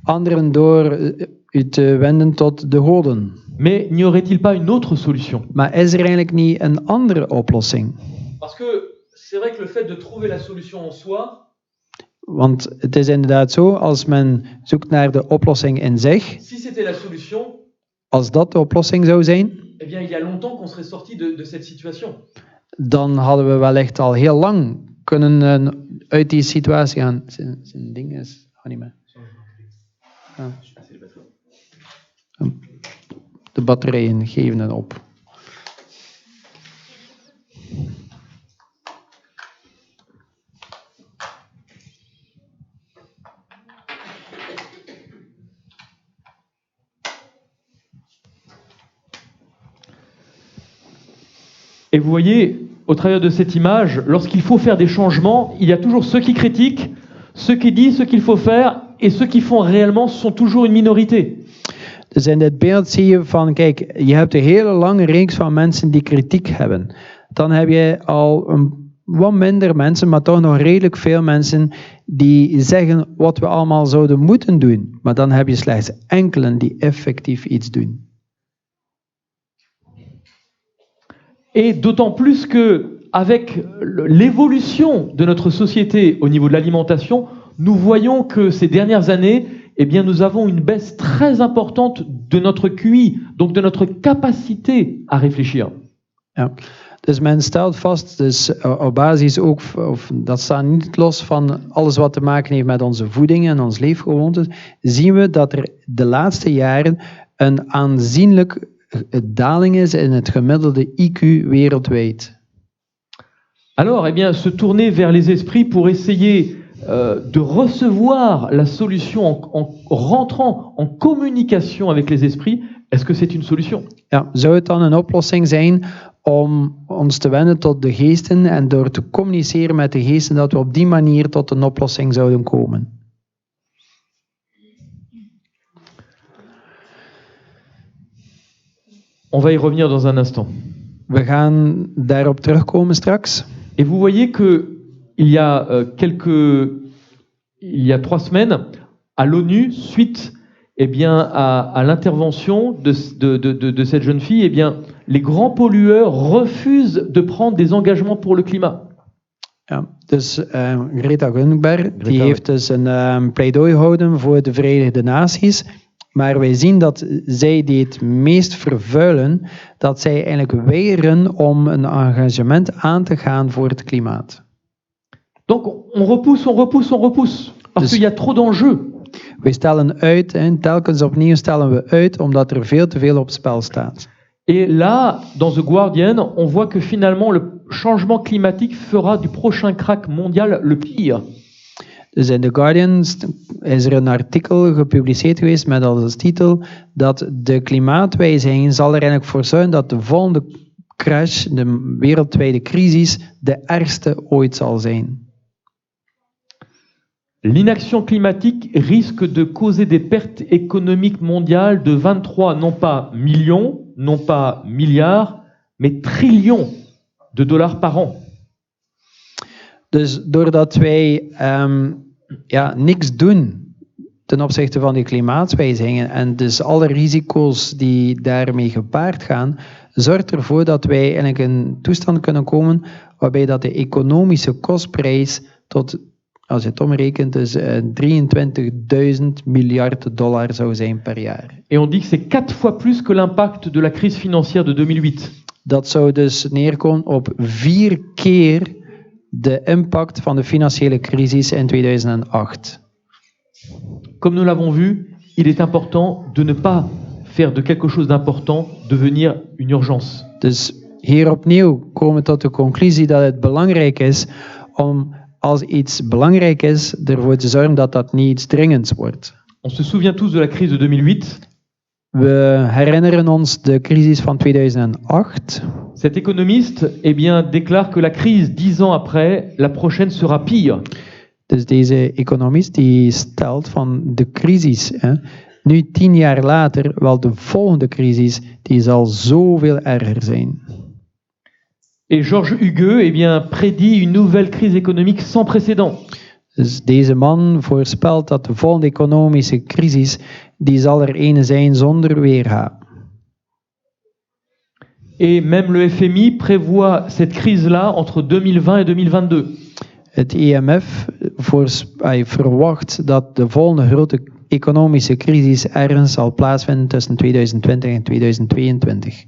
S1: Anderen door u te wenden tot de goden.
S2: Mais n'y aurait-il pas une autre solution?
S1: Maar is er eigenlijk niet een andere oplossing?
S2: Parce que c'est vrai que le fait de trouver la solution en soi.
S1: Want het is inderdaad zo, als men zoekt naar de oplossing in zich,
S2: si c'était la solution,
S1: als dat de oplossing zou zijn,
S2: il y a longtemps qu'on serait sorti de cette situation.
S1: Dan hadden we wellicht al heel lang kunnen uit die situatie gaan. Zijn ding is... Ga niet meer. Ja. De batterijen geven het op.
S2: Et vous voyez, au travers de cette image, lorsqu'il faut faire des changements, il y a toujours ceux qui critiquent, ceux qui disent ce qu'il faut faire, et ceux qui font réellement sont toujours une minorité.
S1: Dus in dit beeld zie je van, kijk, je hebt een hele lange reeks van mensen die kritiek hebben. Dan heb je al wat minder mensen, maar toch nog redelijk veel mensen die zeggen wat we allemaal zouden moeten doen. Maar dan heb je slechts enkelen die effectief iets doen.
S2: Et d'autant plus que, avec l'évolution de notre société au niveau de l'alimentation, nous voyons que ces dernières années, eh bien, nous avons une baisse très importante de notre QI, donc de notre capacité à réfléchir.
S1: Ja. Dus men stelt vast, dus op basis ook, dat staat niet los van alles wat te maken heeft met onze voeding en onze leefgewoontes, zien we dat er de laatste jaren een aanzienlijk daling is in het gemiddelde IQ wereldwijd.
S2: Alors, eh bien, se tourner vers les esprits pour essayer de recevoir la solution en rentrant en communication avec les esprits, est-ce que c'est une solution?
S1: Ja, zou het dan een oplossing zijn om ons te wenden tot de geesten en door te communiceren met de geesten dat we op die manier tot een oplossing zouden komen?
S2: On va y revenir dans un instant.
S1: We gaan daarop terugkomen straks.
S2: Et vous voyez que il y a 3 semaines, à l'ONU, suite eh bien, à l'intervention de cette jeune fille, eh bien, les grands pollueurs refusent de prendre des engagements pour le climat.
S1: Ja, dus Greta Thunberg die heeft dus een pleidooi gehouden voor de Verenigde Naties. Maar wij zien dat zij die het meest vervuilen, dat zij eigenlijk weigeren om een engagement aan te gaan voor het klimaat.
S2: Donc on repousse, parce qu'il y a trop d'enjeux.
S1: We stellen uit, en telkens opnieuw stellen we uit, omdat er veel te veel op spel staat.
S2: Et là, dans The Guardian, on voit que finalement le changement climatique fera du prochain krach mondial le pire.
S1: Dus in The Guardian is er een artikel gepubliceerd geweest met als titel dat de klimaatwijziging zal er eigenlijk voor zorgen dat de volgende crash, de wereldwijde crisis, de ergste ooit zal zijn.
S2: L'inaction climatique risque de causer des pertes économiques mondiales de 23, non pas millions, non pas milliards, mais trillions de dollars par an.
S1: Dus doordat wij niks doen ten opzichte van die klimaatwijzigingen en dus alle risico's die daarmee gepaard gaan, zorgt ervoor dat wij eigenlijk in een toestand kunnen komen waarbij dat de economische kostprijs tot, als je het omrekent, dus 23.000 miljard dollar zou zijn per jaar.
S2: Et on dit que c'est 4 fois plus que l'impact de la crise financière de 2008.
S1: Dat zou dus neerkomen op 4 keer de impact van de financiële crisis in 2008.
S2: Comme nous l'avons vu, il est important de ne pas faire de quelque chose d'important devenir une urgence.
S1: Dus hier opnieuw komen we tot de conclusie dat het belangrijk is om, als iets belangrijk is, ervoor te zorgen dat dat niet iets dringends wordt.
S2: On se souvient tous de la crise de 2008.
S1: We herinneren ons de crisis van 2008.
S2: Cet économiste eh bien, déclare que la crise 10 ans après, la prochaine sera pire.
S1: Dus deze economist die stelt van de crisis, nu 10 jaar later, wel de volgende crisis, die zal zoveel erger zijn.
S2: Et Georges Hugues eh bien, prédit une nouvelle crise économique sans précédent.
S1: Dus deze man voorspelt dat de volgende economische crisis, die zal er een zijn zonder weerga.
S2: Et même le FMI prévoit cette crise-là entre 2020 et 2022.
S1: Het IMF verwacht dat de volgende grote economische crisis ergens zal plaatsvinden tussen 2020 en 2022.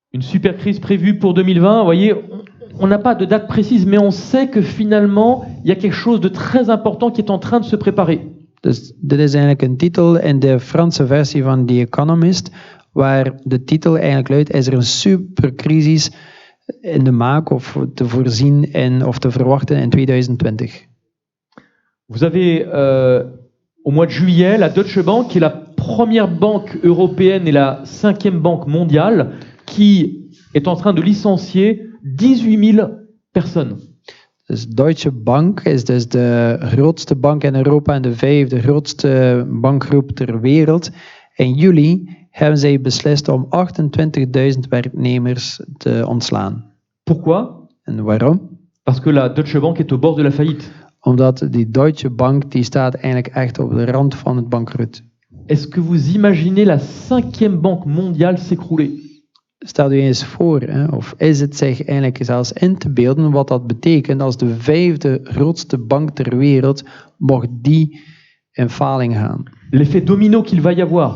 S2: Une super crise prévue pour 2020, vous voyez, on n'a pas de date précise, mais on sait que finalement, il y a quelque chose de très important qui est en train de se préparer.
S1: Dus dit is eigenlijk een titel in de Franse versie van The Economist, waar de titel eigenlijk luidt: is er een supercrisis in de maak of te voorzien in, of te verwachten in 2020?
S2: Vous avez au mois de juillet la Deutsche Bank, qui est la première banque européenne et la 5e banque mondiale, qui est en train de licencier 18 000 personnes.
S1: Dus Deutsche Bank is dus de grootste bank in Europa en de 5e grootste bankgroep ter wereld. In juli hebben zij beslist om 28.000 werknemers te ontslaan.
S2: Pourquoi?
S1: En waarom?
S2: Parce que la Deutsche Bank est au bord de la faillite.
S1: Omdat die Deutsche Bank die staat eigenlijk echt op de rand van het bankroet.
S2: Est-ce que vous imaginez la 5e banque mondiale s'écrouler?
S1: Stel je eens voor, hè, of is het zich eigenlijk zelfs in te beelden wat dat betekent als de 5e grootste bank ter wereld mocht die in faling gaan?
S2: L'effet domino qu'il va y avoir.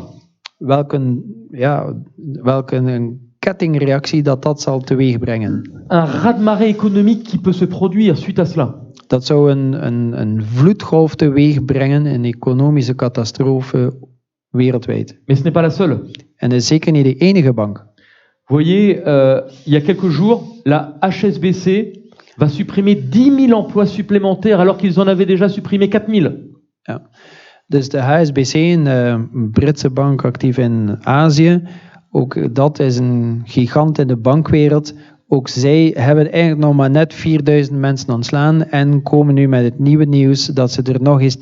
S1: Welke een kettingreactie dat zal teweegbrengen.
S2: Un raz-de-marée économique qui peut se produire suite à cela.
S1: Dat zou een vloedgolf teweeg brengen, een economische catastrofe wereldwijd.
S2: Mais ce n'est pas la seule.
S1: En dat is zeker niet de enige bank.
S2: Vous voyez, il y a quelques jours, la HSBC va supprimer 10 000 emplois supplémentaires alors qu'ils en avaient déjà supprimé 4 000.
S1: Ja. Dus de HSBC, een Britse bank actief in Azië, ook dat is een gigant in de bankwereld. Ook zij hebben eigenlijk nog maar net 4.000 mensen ontslaan en komen nu met het nieuwe nieuws dat ze er nog eens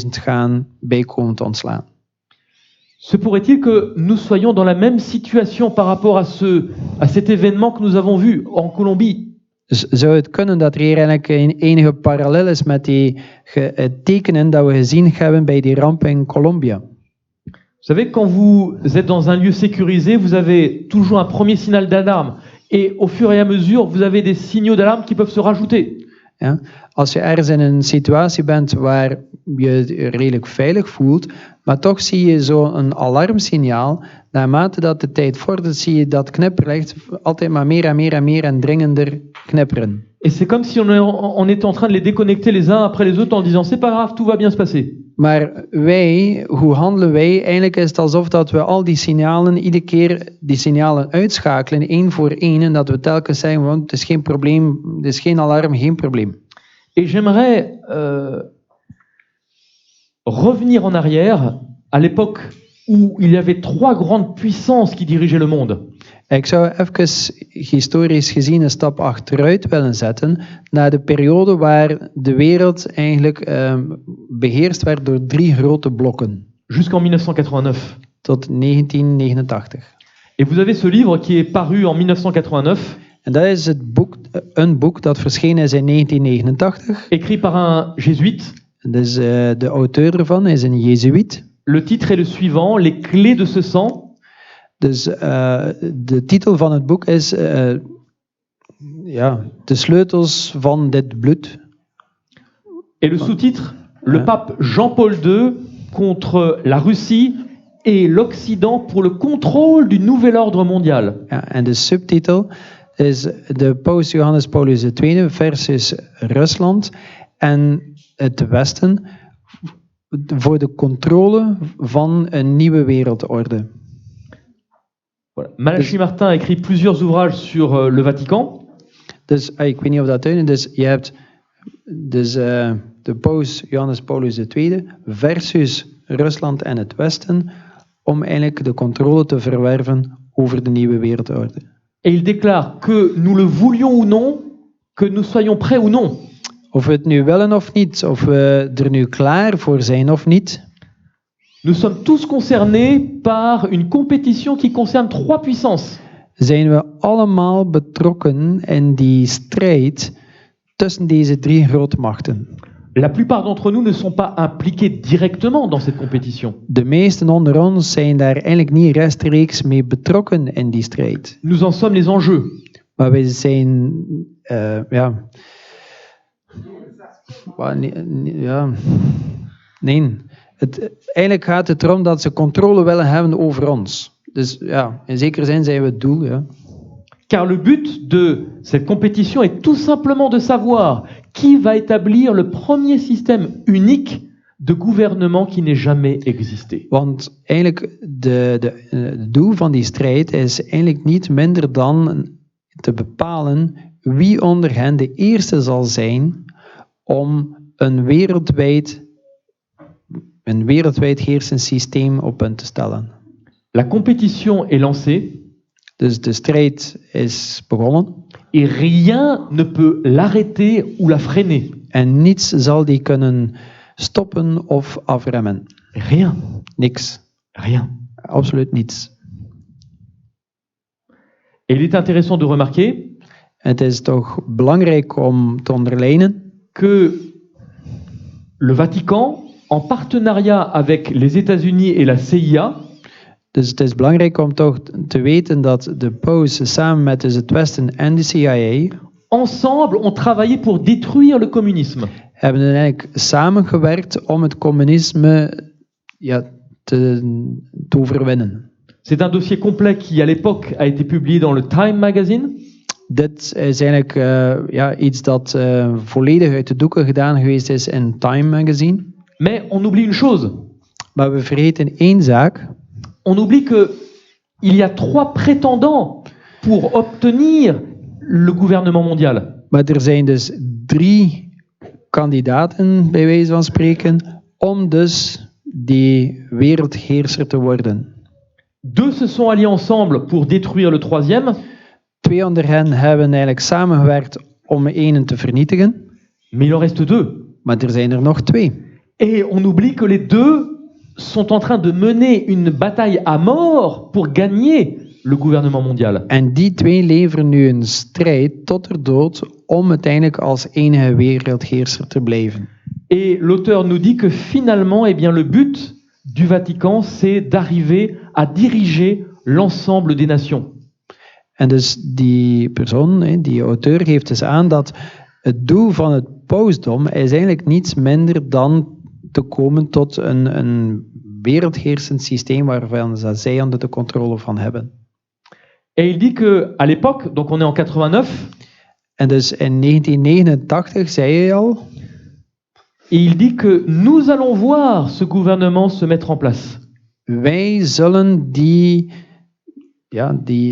S1: 10.000 gaan bij komen te ontslaan.
S2: Se pourrait-il que nous soyons dans la même situation par rapport à cet événement que nous avons vu en Colombie?
S1: Dus zou het kunnen dat er hier eigenlijk een enige parallel is met die tekenen dat we gezien hebben bij die ramp in Colombia?
S2: Vous savez, quand vous êtes dans un lieu sécurisé, vous avez toujours un premier signal d'alarme. Et au fur et à mesure, vous avez des signaux d'alarme qui peuvent se rajouter.
S1: Ja? Als je ergens in een situatie bent waar je je redelijk veilig voelt, maar toch zie je zo'n alarmsignaal, naarmate dat de tijd vordert, zie je dat knipperlicht altijd maar meer en meer en meer en dringender knipperen.
S2: Et c'est comme si on était en train de les déconnecter les uns après les autres en disant c'est pas grave, tout va bien se passer.
S1: Maar wij, hoe handelen wij? Eigenlijk is het alsof dat we al die signalen, iedere keer die signalen uitschakelen, één voor één, en dat we telkens zeggen, want het is geen probleem, het is geen alarm, geen probleem.
S2: Et j'aimerais revenir en arrière à l'époque où il y avait 3 grandes puissances qui dirigeaient le monde.
S1: Ik zou even historisch gezien een stap achteruit willen zetten naar de periode waar de wereld eigenlijk beheerst werd door 3 grote blokken.
S2: Jusqu'en 1989.
S1: Tot 1989.
S2: Et vous avez ce livre qui est paru en 1989.
S1: En dat is een boek dat verschenen is in 1989.
S2: Écrit par un jésuite.
S1: Dus de auteur ervan is een jezuïet.
S2: Le titre est le suivant, Les clés de ce sang.
S1: Dus de titel van het boek is de sleutels van dit bloed.
S2: Et le sous-titre, Le pape Jean-Paul II contre la Russie et l'Occident pour le contrôle du nouvel ordre mondial.
S1: Ja, en de subtitel is de paus Johannes Paulus II versus Rusland en het Westen voor de controle van een nieuwe wereldorde.
S2: Voilà. Malachi Martin a écrit plusieurs ouvrages sur le Vatican.
S1: Dus ik weet niet of dat duidelijk is. Dus je hebt dus, de paus Johannes Paulus II versus Rusland en het Westen om eigenlijk de controle te verwerven over de nieuwe wereldorde.
S2: Et il déclare que nous le voulions ou non, que nous soyons prêts ou non.
S1: Of we het nu willen of niet, of we er nu klaar voor zijn of niet.
S2: Nous sommes tous concernés par une compétition qui concerne 3 puissances.
S1: Zijn we allemaal betrokken in die strijd tussen deze 3 grootmachten.
S2: La plupart d'entre nous ne sont pas impliqués directement dans cette compétition.
S1: De meesten onder ons zijn daar eigenlijk niet rechtstreeks mee betrokken in die strijd.
S2: Nous en sommes les enjeux.
S1: Maar wij zijn, nee. Eigenlijk gaat het erom dat ze controle willen hebben over ons. Dus ja, in zekere zin zijn we het doel. Ja.
S2: Car le but de cette compétition est tout simplement de savoir qui va établir le premier système unique de gouvernement qui n'ait jamais existé.
S1: Want eigenlijk het doel van die strijd is eigenlijk niet minder dan te bepalen wie onder hen de eerste zal zijn om een wereldwijd heersend systeem op punt te stellen.
S2: La compétition est lancée
S1: Dus de strijd is begonnen
S2: et rien ne peut l'arrêter ou la freiner.
S1: en niets zal die kunnen stoppen of afremmen.
S2: Rien.
S1: Niks.
S2: Rien.
S1: Absoluut niets.
S2: Et il est intéressant de remarquer
S1: Het is toch belangrijk om te onderlijnen
S2: que le Vatican, en partenariat avec les États-Unis et la CIA,
S1: Dus het is belangrijk om toch te weten dat de paus samen met dus het Westen en de CIA
S2: ensemble ont travaillé pour détruire le communisme.
S1: hebben eigenlijk samengewerkt om het communisme te overwinnen.
S2: C'est un dossier complet qui, à l'époque, a été publié dans le Time magazine.
S1: Dit is eigenlijk iets dat volledig uit de doeken gedaan geweest is in Time magazine.
S2: Mais on oublie une chose.
S1: Maar we vergeten één zaak.
S2: On oublie que il y a 3 prétendants pour obtenir le gouvernement mondial.
S1: Maar er zijn dus 3 kandidaten, bij wijze van spreken, om dus die wereldheerser te worden.
S2: 2 se sont alliés ensemble pour détruire le troisième.
S1: 2 onder hen hebben eigenlijk samengewerkt om één te vernietigen.
S2: Mais il en reste 2.
S1: Maar er zijn er nog 2.
S2: Et on oublie que les 2 sont en train de mener une bataille à mort pour gagner le gouvernement mondial.
S1: En die 2 leveren nu een strijd tot de dood om uiteindelijk als enige wereldheerser te blijven.
S2: Et l'auteur nous dit que finalement, eh bien, le but du Vatican, c'est d'arriver à diriger l'ensemble des nations.
S1: En dus die persoon, die auteur, geeft dus aan dat het doel van het pausdom is eigenlijk niets minder dan te komen tot een wereldheersend systeem waarvan zij onder de controle van hebben.
S2: Et il dit que à l'époque, donc on est en 89,
S1: En dus in 1989 zei hij al,
S2: et il dit que nous allons voir ce gouvernement se mettre en place.
S1: wij zullen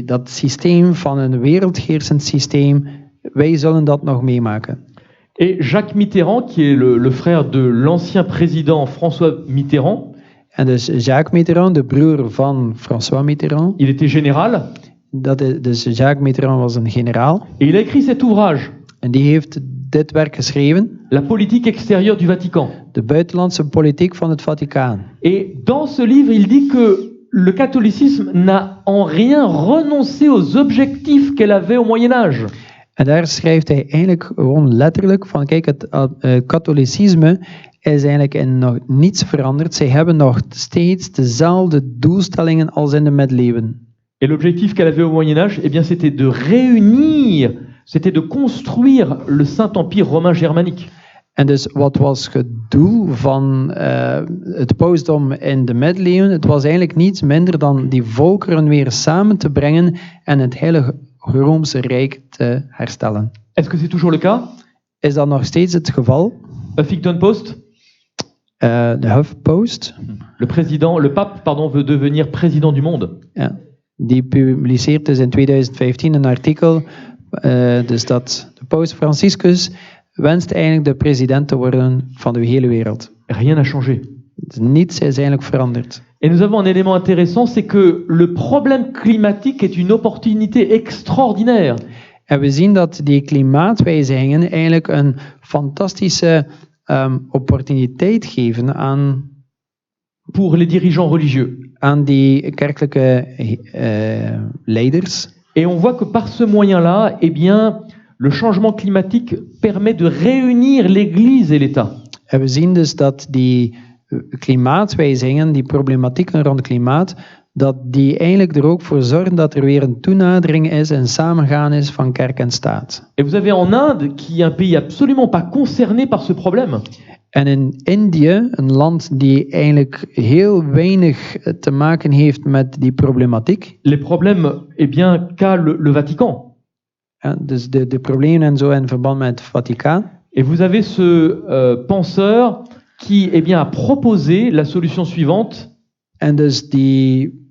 S1: dat systeem van een wereldheersend systeem, wij zullen dat nog meemaken.
S2: Et Jacques Mitterrand, qui est le frère de l'ancien président François Mitterrand,
S1: En dus Jacques Mitterrand, de broer van François Mitterrand,
S2: il était général,
S1: dus Jacques Mitterrand was een generaal,
S2: et il a écrit cet ouvrage,
S1: en die heeft dit werk geschreven,
S2: La politique extérieure du Vatican.
S1: de buitenlandse politiek van het Vaticaan.
S2: Et dans ce livre, il dit que le catholicisme n'a en rien renoncé aux objectifs qu'elle avait au Moyen-Âge.
S1: En daar schrijft hij eigenlijk gewoon letterlijk van, kijk, het katholicisme is eigenlijk in nog niets veranderd. Zij hebben nog steeds dezelfde doelstellingen als in de middeleeuwen.
S2: Et l'objectif qu'elle avait au Moyen-Âge, eh bien, c'était de réunir, c'était de construire le Saint-Empire romain germanique.
S1: En dus wat was het doel van het pausdom in de middeleeuwen? Het was eigenlijk niets minder dan die volkeren weer samen te brengen en het Heilige Roomse Rijk te herstellen.
S2: Est-ce que c'est toujours le cas?
S1: Is dat nog steeds het geval?
S2: Huffington Post,
S1: De HuffPost,
S2: le pape, veut devenir président du monde.
S1: ja, die publiceert dus in 2015 een artikel, dus dat de paus Franciscus wenst eigenlijk de president te worden van de hele wereld.
S2: Rien n'a changé.
S1: Dus niets is eigenlijk veranderd.
S2: Et nous avons un élément intéressant, c'est que le problème climatique est une opportunité extraordinaire.
S1: En we zien dat die klimaatwijzigingen eigenlijk een fantastische opportuniteit geven
S2: pour les dirigeants religieux.
S1: aan die kerkelijke leiders.
S2: Et on voit que par ce moyen-là, eh bien, le changement climatique permet de réunir l'Église et l'État.
S1: En we zien dus dat die klimaatwijzigingen, die problematieken rond klimaat, dat die eigenlijk er ook voor zorgen dat er weer een toenadering is en samengaan is van kerk en staat.
S2: Et vous avez en Inde, qui est un pays absolument pas concerné par ce problème,
S1: En in Indië, een land die eigenlijk heel weinig te maken heeft met die problematiek,
S2: les problèmes, eh bien, qu'a le Vatican.
S1: Dus de problemen en zo in verband met het Vaticaan.
S2: Et vous avez ce penseur qui a proposé la solution suivante.
S1: En dus die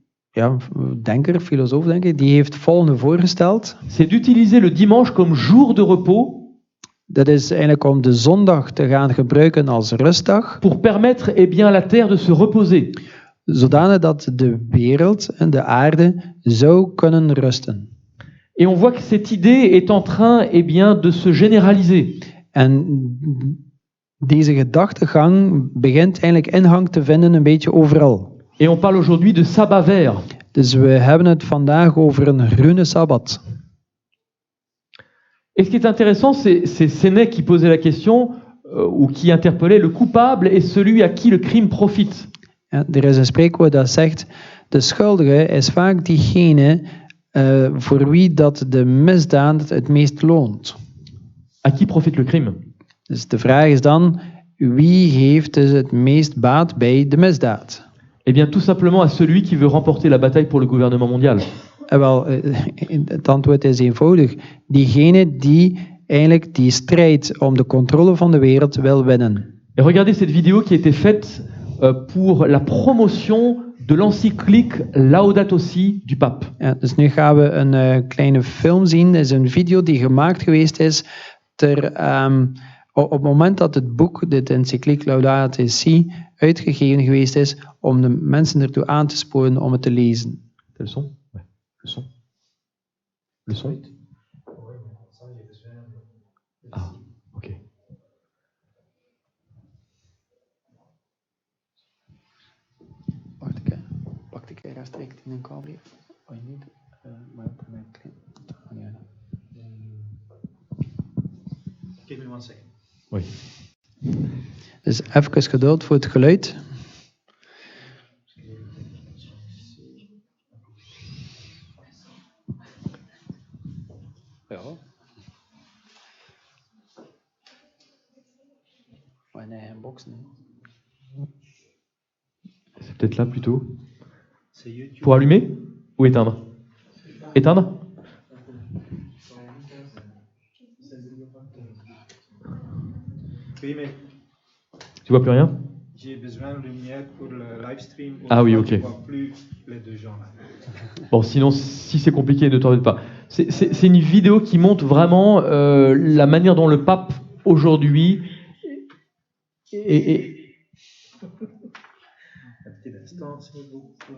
S1: filosoof denk ik, die heeft het volgende voorgesteld.
S2: C'est d'utiliser le dimanche comme jour de repos.
S1: Dat is eigenlijk om de zondag te gaan gebruiken als rustdag.
S2: Pour permettre à la terre de se reposer.
S1: Zodanig dat de wereld en de aarde zou kunnen rusten.
S2: Et on voit que cette idée est en train de se généraliser.
S1: En deze gedachtegang begint eigenlijk ingang te vinden een beetje overal.
S2: Et on parle aujourd'hui de sabbat vert.
S1: Dus we hebben het vandaag over een groene sabbat.
S2: Et ce qui est intéressant, c'est Sénèque qui posait la question, ou qui interpellait: le coupable est celui à qui le crime profite.
S1: Ja, er is een spreekwoord dat zegt: de schuldige is vaak diegene voor wie dat de misdaad het meest loont.
S2: À qui profite le crime?
S1: Dus de vraag is dan: wie heeft dus het meest baat bij de misdaad?
S2: Eh bien, tout simplement à celui qui veut remporter la bataille pour le gouvernement mondial.
S1: Wel, het antwoord is eenvoudig. Diegene die eigenlijk die strijd om de controle van de wereld wil winnen.
S2: Et regardez cette vidéo qui a été faite pour la promotion de l'encyclique Laudato Si du pape.
S1: Ja, dus nu gaan we een kleine film zien. Dat is een video die gemaakt geweest is op het moment dat het boek, dit encycliek Laudato Si, uitgegeven geweest is, om de mensen ertoe aan te sporen om het te lezen.
S2: T'as le son? Ouais. Le son? Le son? Ah, ok.
S1: Wacht, pak ik er rechtstreeks in een kabel? Oh, niet. Maar op mijn klein.
S3: Give me 1 second.
S2: Oui.
S1: Dus even geduld voor het geluid. Ja. Ouais, nee, een box, nee.
S2: C'est peut-être là plutôt.
S3: C'est YouTube.
S2: Pour allumer ou éteindre? Éteindre?
S3: Oui, mais
S2: Tu vois plus rien?
S3: j'ai besoin de lumière pour le livestream.
S2: Ah oui, ok.
S3: Je ne vois plus les deux gens là.
S2: Bon, sinon, si c'est compliqué, ne t'embête pas. C'est une vidéo qui montre vraiment la manière dont le pape aujourd'hui est.
S3: Un petit instant, s'il vous plaît.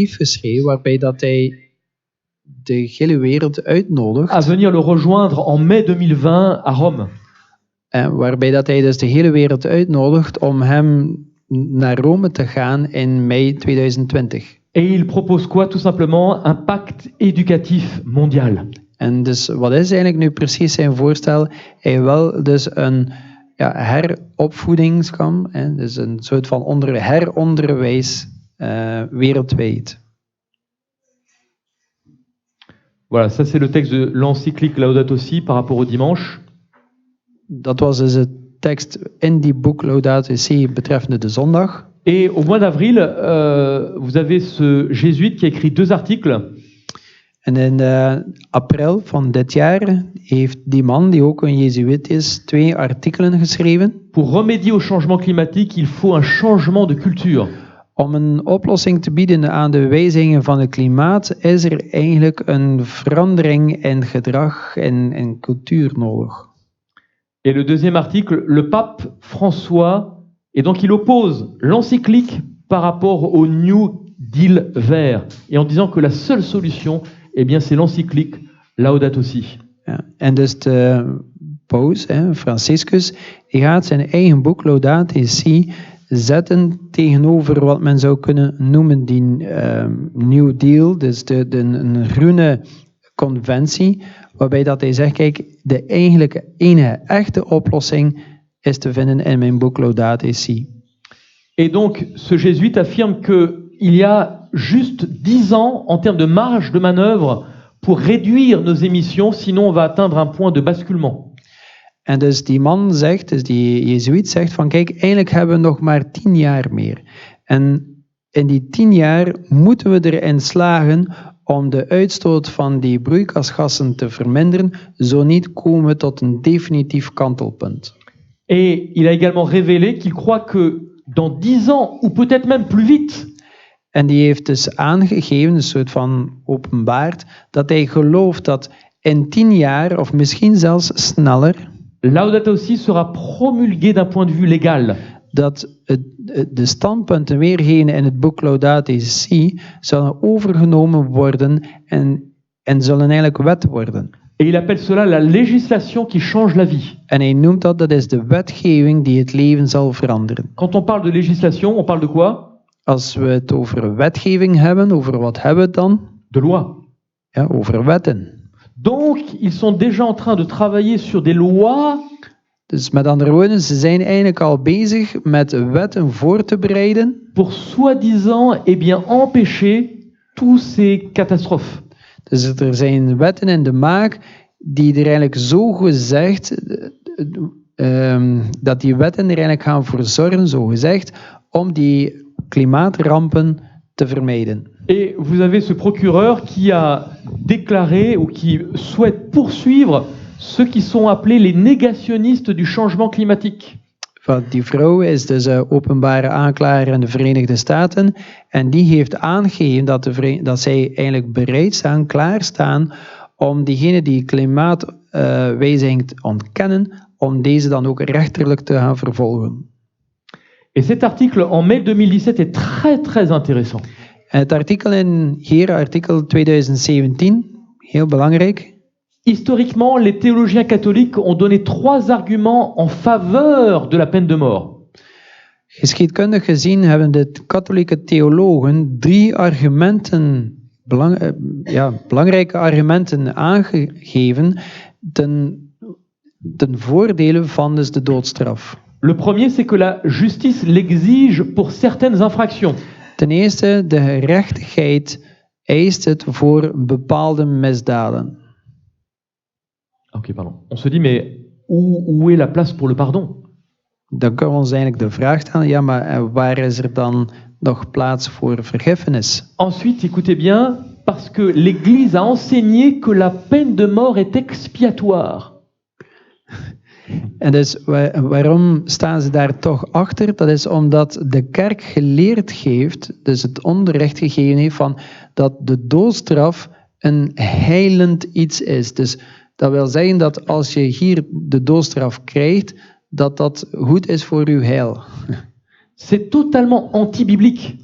S1: brief geschreven waarbij dat hij de hele wereld uitnodigt.
S2: à venir le rejoindre en mai 2020 à Rome.
S1: Waarbij dat hij dus de hele wereld uitnodigt om hem naar Rome te gaan in mei 2020.
S2: Et il propose quoi? Tout simplement un pacte éducatif mondial.
S1: En dus wat is eigenlijk nu precies zijn voorstel? Hij wil dus een heropvoedingskamp, dus een soort van heronderwijs wereldwijd.
S2: Voilà, ça c'est le texte de l'encyclique Laudato Si par rapport au dimanche.
S1: Dat was dus de tekst in die boek Laudato Si betreffende de zondag.
S2: Et au mois d'avril, vous avez ce jésuite qui a écrit 2 articles.
S1: En in april van dit jaar heeft die man, die ook een Jezuïet is, 2 artikelen geschreven.
S2: Pour remédier au changement climatique, il faut un changement de culture.
S1: Om een oplossing te bieden aan de wijzigingen van het klimaat is er eigenlijk een verandering in gedrag en cultuur nodig.
S2: Et le deuxième article, le pape François, et donc il oppose l'encyclique par rapport au New Deal vert, et en disant que la seule solution, eh bien, c'est l'encyclique Laudato Si.
S1: Ja, en dus de paus, Franciscus, die gaat zijn eigen boek Laudato Si zetten tegenover wat men zou kunnen noemen die New Deal, dus een groene conventie, waarbij dat hij zegt, kijk, de eigenlijke enige echte oplossing is te vinden in mijn boek Laudato Si.
S2: Et donc, ce jésuite affirme qu'il y a juste 10 ans en termes de marge de manœuvre pour réduire nos émissions, sinon on va atteindre un point de basculement.
S1: En dus die man zegt, dus die Jezuïet zegt van kijk, eigenlijk hebben we nog maar 10 jaar meer. En in die 10 jaar moeten we erin slagen om de uitstoot van die broeikasgassen te verminderen, zo niet komen we tot een definitief kantelpunt.
S2: Et il a également révélé qu'il croit que dans 10 ans, ou peut-être même plus vite,
S1: en die heeft dus aangegeven, een soort van openbaard, dat hij gelooft dat in 10 jaar, of misschien zelfs sneller,
S2: Laudato Si sera promulgué d'un point de vue légal.
S1: Dat de standpunten weergegeven in het boek Laudato Si zullen overgenomen worden en zullen eigenlijk wet worden.
S2: Et il appelle cela la législation qui change la vie.
S1: En hij noemt dat is de wetgeving die het leven zal veranderen.
S2: Quand on parle de législation, on parle de quoi?
S1: Als we het over wetgeving hebben, over wat hebben we het dan?
S2: De loi.
S1: Ja, over wetten.
S2: Donc, ils sont déjà en train de travailler sur des lois.
S1: Dus met andere woorden, ze zijn eigenlijk al bezig met wetten voor te bereiden.
S2: Pour soi-disant, eh bien, empêcher tous ces catastrophes.
S1: Dus er zijn wetten in de maak die er eigenlijk zo gezegd, dat die wetten er eigenlijk gaan voor zorgen, zo gezegd, om die klimaatrampen te vermijden.
S2: Et vous avez ce procureur qui a déclaré ou qui souhaite poursuivre ceux qui sont appelés les négationnistes du changement climatique.
S1: Die vrouw is dus openbare aanklager in de Verenigde Staten en die heeft aangegeven dat zij eigenlijk bereid staan, klaarstaan om diegenen die klimaatwijziging ontkennen, om deze dan ook rechterlijk te gaan vervolgen.
S2: Et cet article en mai 2017 est très très intéressant.
S1: Het artikel artikel 2017, heel belangrijk.
S2: Historiquement, les théologiens catholiques ont donné 3 arguments en faveur de la peine de mort.
S1: Geschiedkundig gezien hebben de katholieke theologen 3 argumenten, belangrijke argumenten aangegeven ten voordele van dus de doodstraf.
S2: Le premier, c'est que la justice l'exige pour certaines infractions.
S1: Ten eerste, de gerechtigheid eist het voor bepaalde misdaden.
S2: Ok, pardon. On se dit, mais où est la place pour le pardon?
S1: Dan kunnen we ons eigenlijk de vraag stellen, ja, maar waar is er dan nog plaats voor vergiffenis?
S2: Ensuite, écoutez bien, parce que l'Église a enseigné que la peine de mort est expiatoire.
S1: En dus waarom staan ze daar toch achter? Dat is omdat de kerk geleerd heeft, dus het onderricht gegeven heeft van dat de doodstraf een heilend iets is. Dus dat wil zeggen dat als je hier de doodstraf krijgt, dat dat goed is voor uw heil.
S2: C'est totalement anti-biblique.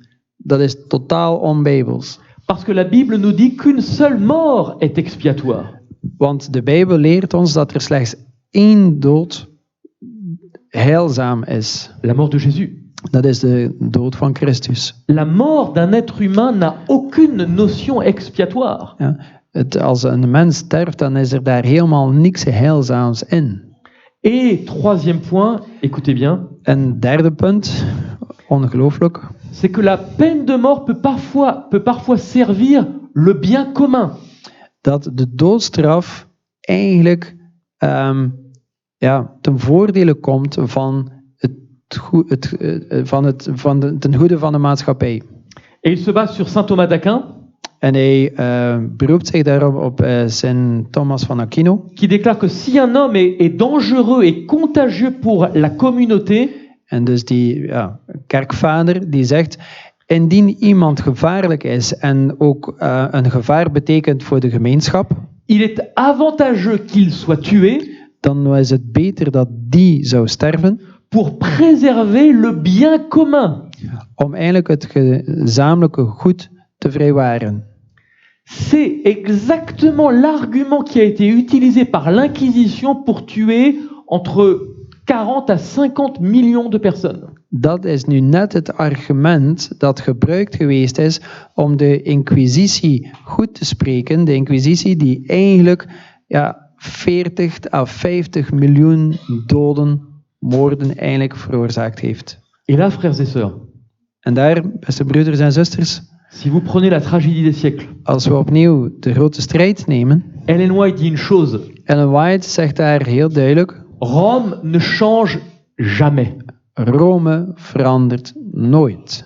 S1: Dat is totaal onbijbels.
S2: Parce que la Bible nous dit qu'une seule mort est expiatoire.
S1: Want de Bijbel leert ons dat er slechts één dood heilzaam is.
S2: La mort de Jésus.
S1: Dat is de dood van Christus.
S2: La mort d'un être humain n'a aucune notion expiatoire.
S1: Ja, als een mens sterft, dan is er daar helemaal niks heilzaams in.
S2: Et troisième point, écoutez bien,
S1: En derde punt, ongelooflijk,
S2: c'est que la peine de mort peut parfois servir le bien commun.
S1: dat de doodstraf eigenlijk ten voordele komt van ten goede van de maatschappij.
S2: Et il se base sur saint Thomas d'Aquin,
S1: En hij beroept zich daarop op Saint Thomas van Aquino,
S2: qui déclare que si un homme est dangereux et contagieux pour la communauté,
S1: en dus die kerkvader, die zegt, indien iemand gevaarlijk is en ook een gevaar betekent voor de gemeenschap,
S2: il est avantageux qu'il soit tué
S1: dan is het beter dat die zou sterven,
S2: pour préserver le bien commun.
S1: om eigenlijk het gezamenlijke goed te vrijwaren.
S2: C'est exactement l'argument qui a été utilisé par l'Inquisition pour tuer entre 40 à 50 millions de personnes.
S1: Dat is nu net het argument dat gebruikt geweest is om de inquisitie goed te spreken. De inquisitie die eigenlijk 40 à 50 miljoen doden, moorden eigenlijk veroorzaakt heeft.
S2: Et là, frères et sœurs,
S1: En daar, beste broeders en zusters,
S2: si vous prenez la tragédie des siècles,
S1: als we opnieuw de grote strijd nemen,
S2: Ellen White dit une chose,
S1: Ellen White zegt daar heel duidelijk,
S2: Rome ne change jamais.
S1: Rome verandert nooit.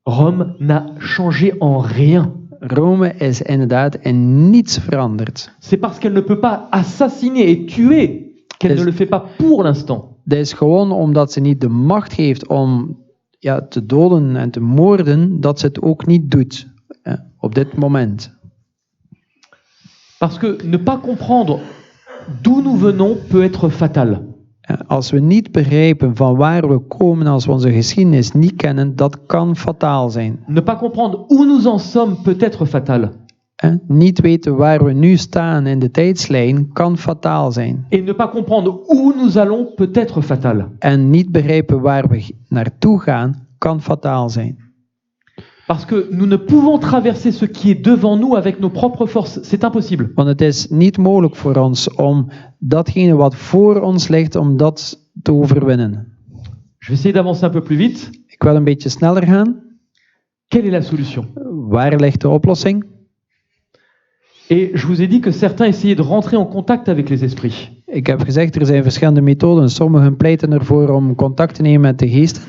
S2: Rome n'a changé en rien.
S1: Rome is inderdaad in niets veranderd.
S2: C'est parce qu'elle ne peut pas assassiner et tuer qu'elle ne le fait pas pour l'instant.
S1: Dat is gewoon omdat ze niet de macht heeft om te doden en te moorden, dat ze het ook niet doet op dit moment.
S2: Parce que ne pas comprendre d'où nous venons peut être fatal.
S1: Als we niet begrijpen van waar we komen, als we onze geschiedenis niet kennen, dat kan fataal zijn.
S2: Ne pas comprendre où nous en sommes peut être fatal.
S1: Niet weten waar we nu staan in de tijdslijn kan fataal zijn.
S2: Et ne pas comprendre où nous allons peut être fatal.
S1: En niet begrijpen waar we naartoe gaan kan fataal zijn.
S2: Parce que nous ne pouvons traverser ce qui est devant nous avec nos propres forces. C'est impossible.
S1: Want het is niet mogelijk voor ons om datgene wat voor ons ligt, om dat te overwinnen.
S2: Je vais essayer d'avancer un peu plus vite.
S1: Ik wil een beetje sneller gaan.
S2: Quelle est la solution?
S1: Waar ligt de oplossing?
S2: Et je vous ai dit que certains essayaient de rentrer en contact avec les esprits.
S1: Ik heb gezegd, er zijn verschillende methoden. Sommigen pleiten ervoor om contact te nemen met de geest.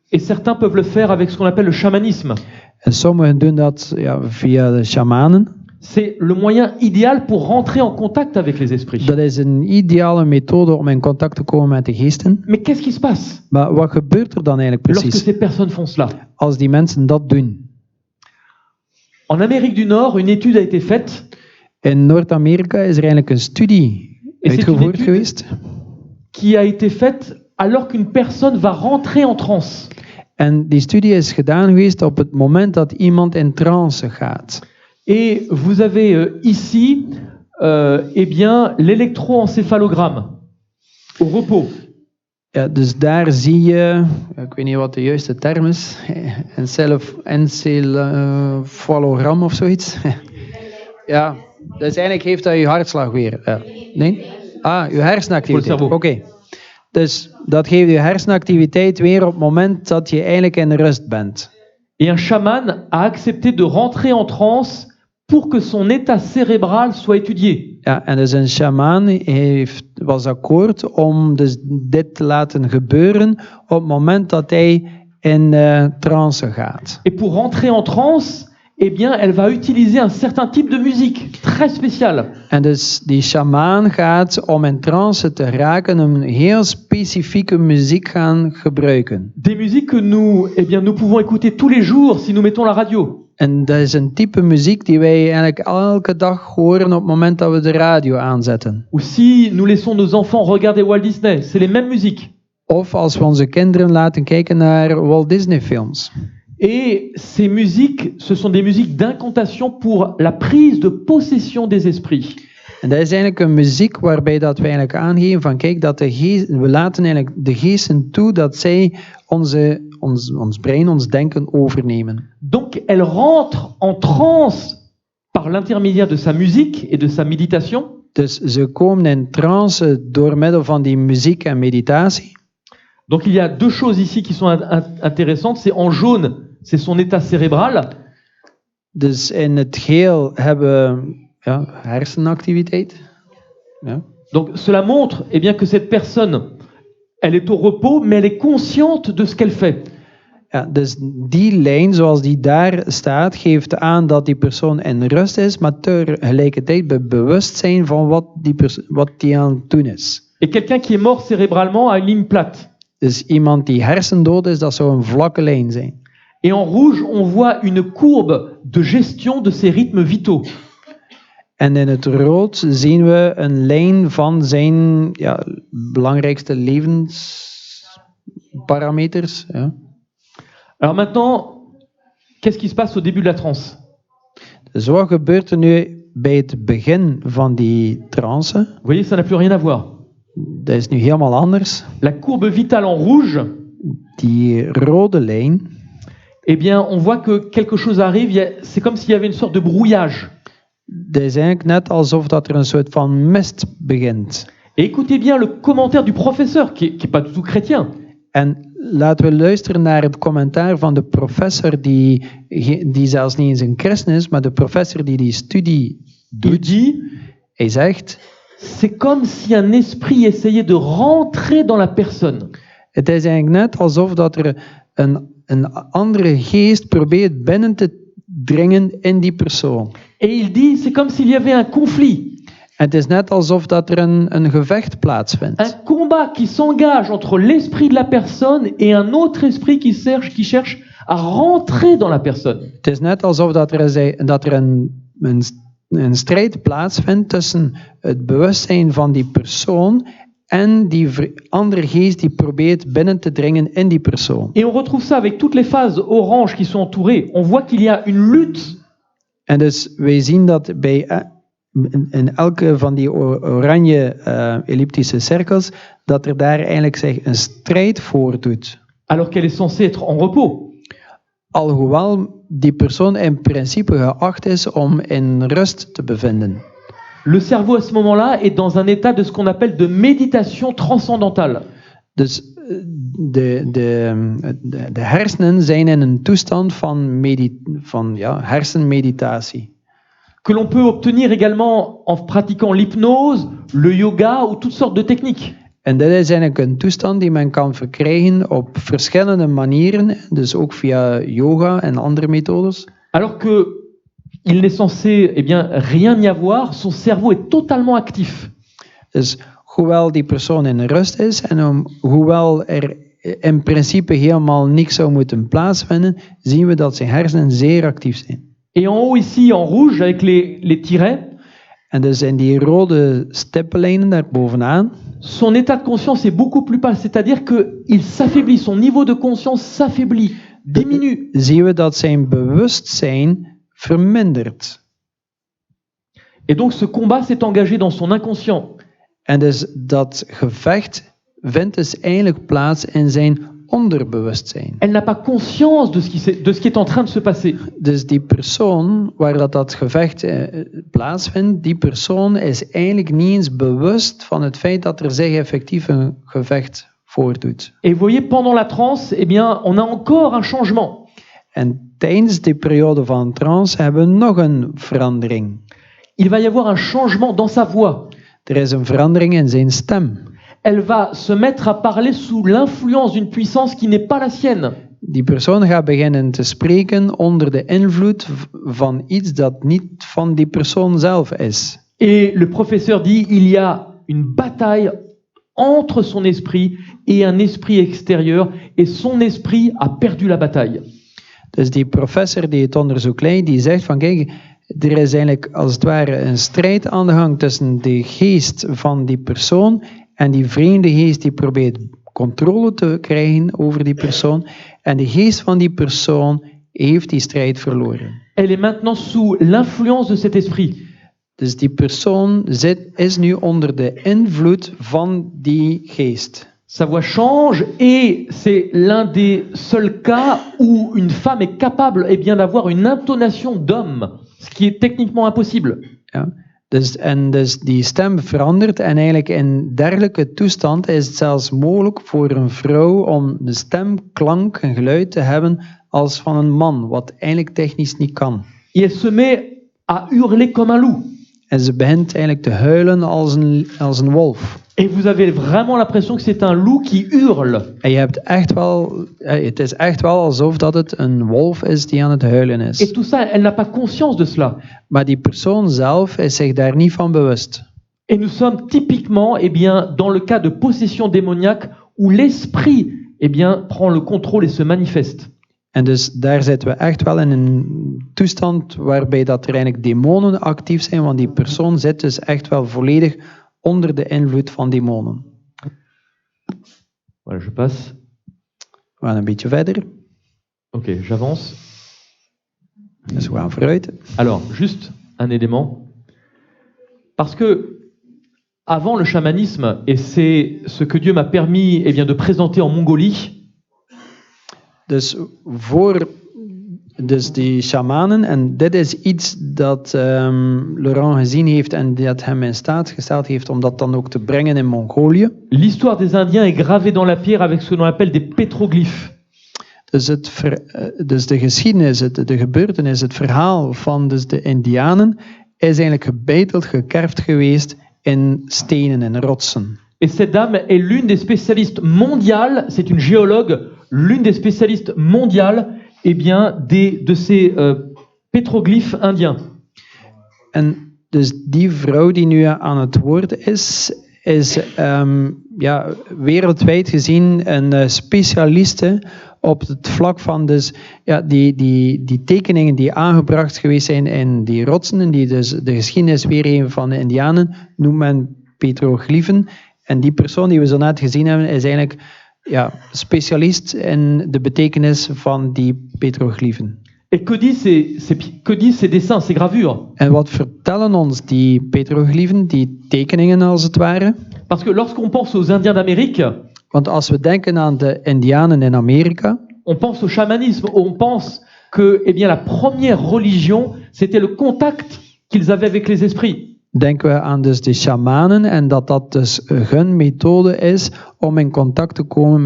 S2: Et certains peuvent le faire avec ce qu'on appelle le chamanisme.
S1: En sommigen doen dat via de shamanen.
S2: C'est le moyen idéal pour rentrer en contact avec les esprits.
S1: Dat is een ideale methode om in contact te komen met de geesten.
S2: Mais qu'est-ce qui se passe
S1: Maar wat gebeurt er dan eigenlijk
S2: lorsque
S1: precies
S2: ces personnes font cela?
S1: als die mensen dat doen?
S2: En Amérique du Nord, une étude a été faite.
S1: In Noord-Amerika is er eigenlijk een studie uitgevoerd geweest.
S2: Qui a été faite alors qu'une personne va rentrer en transe.
S1: En die studie is gedaan geweest op het moment dat iemand in trance gaat.
S2: Et vous avez ici l'électroencéphalogramme au repos.
S1: Ja, dus daar zie je, ik weet niet wat de juiste term is, encéphalogram of zoiets. Ja, dus eigenlijk heeft dat je hartslag weer. Nee? Je hersenactiviteit. Oké. Dus dat geeft je hersenactiviteit weer op het moment dat je eigenlijk in rust bent.
S2: Et un chaman a accepté de rentrer en transe pour que son état cérébral soit étudié.
S1: Ja, en dus een shamaan was akkoord om dus dit te laten gebeuren op het moment dat hij in trance gaat.
S2: Et pour rentrer en transe, eh bien, elle va utiliser un certain type de musique très spéciale.
S1: En dus die shamaan gaat om in trance te raken een heel specifieke muziek gaan gebruiken.
S2: Des musiques que nous pouvons écouter tous les jours si nous mettons la radio.
S1: En dat is een type muziek die wij eigenlijk elke dag horen op het moment dat we de radio aanzetten.
S2: Ou si nous laissons nos enfants regarder Walt Disney, c'est les mêmes musiques.
S1: Of als we onze kinderen laten kijken naar Walt Disney films.
S2: Et ces musiques, ce sont des musiques d'incantation pour la prise de possession des esprits.
S1: En dat is eigenlijk een muziek waarbij dat we eigenlijk aangeven van kijk, dat we laten eigenlijk de geesten toe dat zij ons brein, ons denken overnemen.
S2: Donc elle rentre en transe par l'intermédiaire de sa musique et de sa méditation.
S1: Dus ze komen in trance door middel van die muziek en meditatie.
S2: Donc il y a deux choses ici qui sont intéressantes. C'est en jaune, c'est son état cérébral.
S1: Dus in het geel hebben we hersenactiviteit. Ja.
S2: Donc cela montre eh bien, que cette personne, elle est au repos, mais elle est consciente de ce qu'elle fait.
S1: Ja, dus die lijn zoals die daar staat, geeft aan dat die persoon in rust is, maar tegelijkertijd bij bewustzijn van wat die aan het doen is.
S2: Et quelqu'un qui est mort cérébralement a une ligne plate.
S1: Dus iemand die hersendood is, dat zou een vlakke lijn zijn.
S2: Et en rouge, on voit une courbe de gestion de ses rythmes vitaux.
S1: En in het rood zien we een lijn van zijn belangrijkste levensparameters. Ja.
S2: Alors maintenant, qu'est-ce qui se passe au début de la transe?
S1: Dus wat gebeurt er nu bij het begin van die trance?
S2: Vous voyez, ça n'a plus rien à voir.
S1: Dat is nu helemaal anders.
S2: La courbe vitale en rouge,
S1: Die rode lijn,
S2: eh bien, on voit que quelque chose arrive. C'est comme s'il y avait une sorte de brouillage.
S1: dat is eigenlijk net alsof dat er een soort van mist begint.
S2: Et écoutez bien le commentaire du professeur, qui est pas du tout chrétien.
S1: En laten we luisteren naar het commentaar van de professor die zelfs niet eens een christen is, maar de professor die die studie
S2: Il
S1: doet.
S2: dit,
S1: Hij zegt,
S2: c'est comme si un esprit essayait de rentrer dans la personne.
S1: het is eigenlijk net alsof dat er een andere geest probeert binnen te dringen in die persoon.
S2: Et il dit, c'est comme s'il y avait un conflit.
S1: En het is net alsof dat er een gevecht plaatsvindt.
S2: Un combat qui s'engage entre l'esprit de la personne et un autre esprit qui cherche à rentrer dans la personne.
S1: Het is net alsof dat er een strijd plaatsvindt tussen het bewustzijn van die persoon en die andere geest die probeert binnen te dringen in die persoon.
S2: Et on retrouve ça avec toutes les phases oranges qui sont entourées. On voit qu'il y a une lutte.
S1: En dus wij zien dat bij in elke van die oranje elliptische cirkels, dat er daar eigenlijk zich een strijd voordoet.
S2: Alors qu'elle est censée être en repos.
S1: Alhoewel die persoon in principe geacht is om in rust te bevinden.
S2: Le cerveau à ce moment-là est dans un état de ce qu'on appelle de méditation transcendantale.
S1: Dus de hersenen zijn in een toestand van hersenmeditatie.
S2: Que l'on peut obtenir également en pratiquant l'hypnose, le yoga ou toutes sortes de techniques.
S1: En dit is eigenlijk een toestand die men kan verkrijgen op verschillende manieren, dus ook via yoga en andere methodes.
S2: Alors que il n'est censé rien y avoir, son cerveau est totalement actif.
S1: Dus hoewel die persoon in rust is en hoewel er in principe helemaal niks zou moeten plaatsvinden, zien we dat zijn hersenen zeer actief zijn.
S2: Et en haut ici, en rouge, avec les tirets,
S1: En dus in die rode stippenlijnen daar bovenaan,
S2: son état de conscience est beaucoup plus pâle, c'est-à-dire qu'il s'affaiblit, son niveau de conscience s'affaiblit, diminue.
S1: zien we dat zijn bewustzijn vermindert.
S2: Et donc ce combat s'est engagé dans son inconscient.
S1: En dus dat gevecht vindt dus eigenlijk plaats in zijn onderbewustzijn.
S2: Elle n'a pas conscience de ce qui est en train de se passer.
S1: Dus die persoon waar dat gevecht plaatsvindt, die persoon is eigenlijk niet eens bewust van het feit dat er zich effectief een gevecht voordoet.
S2: Et vous voyez, pendant la transe, eh bien, on a encore un changement.
S1: En tijdens die periode van trance hebben we nog een verandering.
S2: Il va y avoir un changement dans sa voix.
S1: Er is een verandering in zijn stem.
S2: Elle va se mettre à parler sous l'influence d'une puissance qui n'est pas la sienne.
S1: Die persoon gaat beginnen te spreken onder de invloed van iets dat niet van die persoon zelf is.
S2: Et le professeur dit, il y a une bataille entre son esprit et un esprit extérieur, et son esprit a perdu la bataille.
S1: Dus die professor die het onderzoek leidt, die zegt van kijk, er is eigenlijk als het ware een strijd aan de gang tussen de geest van die persoon en die vreemde geest die probeert controle te krijgen over die persoon. En de geest van die persoon heeft die strijd verloren.
S2: Elle est maintenant sous l'influence de cet esprit.
S1: Dus die persoon is nu onder de invloed van die geest.
S2: Sa voix change et c'est l'un des seuls cas où une femme est capable d'avoir une intonation d'homme, ce qui est techniquement impossible.
S1: Ja. Dus die stem verandert en eigenlijk in dergelijke toestand is het zelfs mogelijk voor een vrouw om de stemklank en geluid te hebben als van een man, wat eigenlijk technisch niet kan.
S2: Et elle se met à hurler comme un loup.
S1: En ze begint eigenlijk te huilen als een wolf.
S2: Et vous avez vraiment l'impression que c'est un loup qui hurle.
S1: En je hebt echt wel, het is echt wel alsof dat het een wolf is die aan het huilen
S2: Et
S1: is.
S2: tout ça, elle n'a pas conscience de cela.
S1: Maar die persoon zelf is zich daar niet van bewust.
S2: Et nous sommes typiquement dans le cas de possession démoniaque où l'esprit prend le contrôle et se manifeste.
S1: En dus daar zitten we echt wel in een toestand waarbij dat er eigenlijk demonen actief zijn, want die persoon zit dus echt wel volledig onder de invloed van demonen.
S2: Voilà, je passe.
S1: We gaan een beetje verder,
S2: Ok, j'avance.
S1: dus we gaan vooruit.
S2: Alors, juste un élément. Parce que avant le chamanisme, et c'est ce que Dieu m'a permis de présenter en Mongolie,
S1: Dus voor die shamanen, en dit is iets dat Laurent gezien heeft en dat hem in staat gesteld heeft om dat dan ook te brengen in Mongolië.
S2: l'histoire des Indiens est gravée dans la pierre avec ce qu'on appelle des pétroglyphes.
S1: Dus de geschiedenis, de gebeurtenis, het verhaal van dus de Indianen is eigenlijk gebeiteld, gekerfd geweest in stenen en rotsen.
S2: Et cette dame est l'une des spécialistes mondiales, c'est une géologue, l'une des spécialistes mondiales de ces pétroglyphes indiens.
S1: En dus die vrouw die nu aan het woord is wereldwijd gezien een specialiste op het vlak van dus, die tekeningen die aangebracht geweest zijn in die rotsen, en die dus de geschiedenis weergeven van de Indianen, noemt men petroglyphen. En die persoon die we zo net gezien hebben, is eigenlijk specialist in de betekenis van die petroglyphen.
S2: Et que disent ces dessins, ces gravures?
S1: En wat vertellen ons die petroglyphen, die tekeningen als het ware?
S2: Parce que lorsqu'on pense aux Indiens d'Amérique,
S1: Want als we denken aan de Indianen in Amerika,
S2: on pense au chamanisme, on pense que la première religion, c'était le contact qu'ils avaient avec les esprits.
S1: denken we aan dus de shamanen en dat dus hun methode is om in contact te komen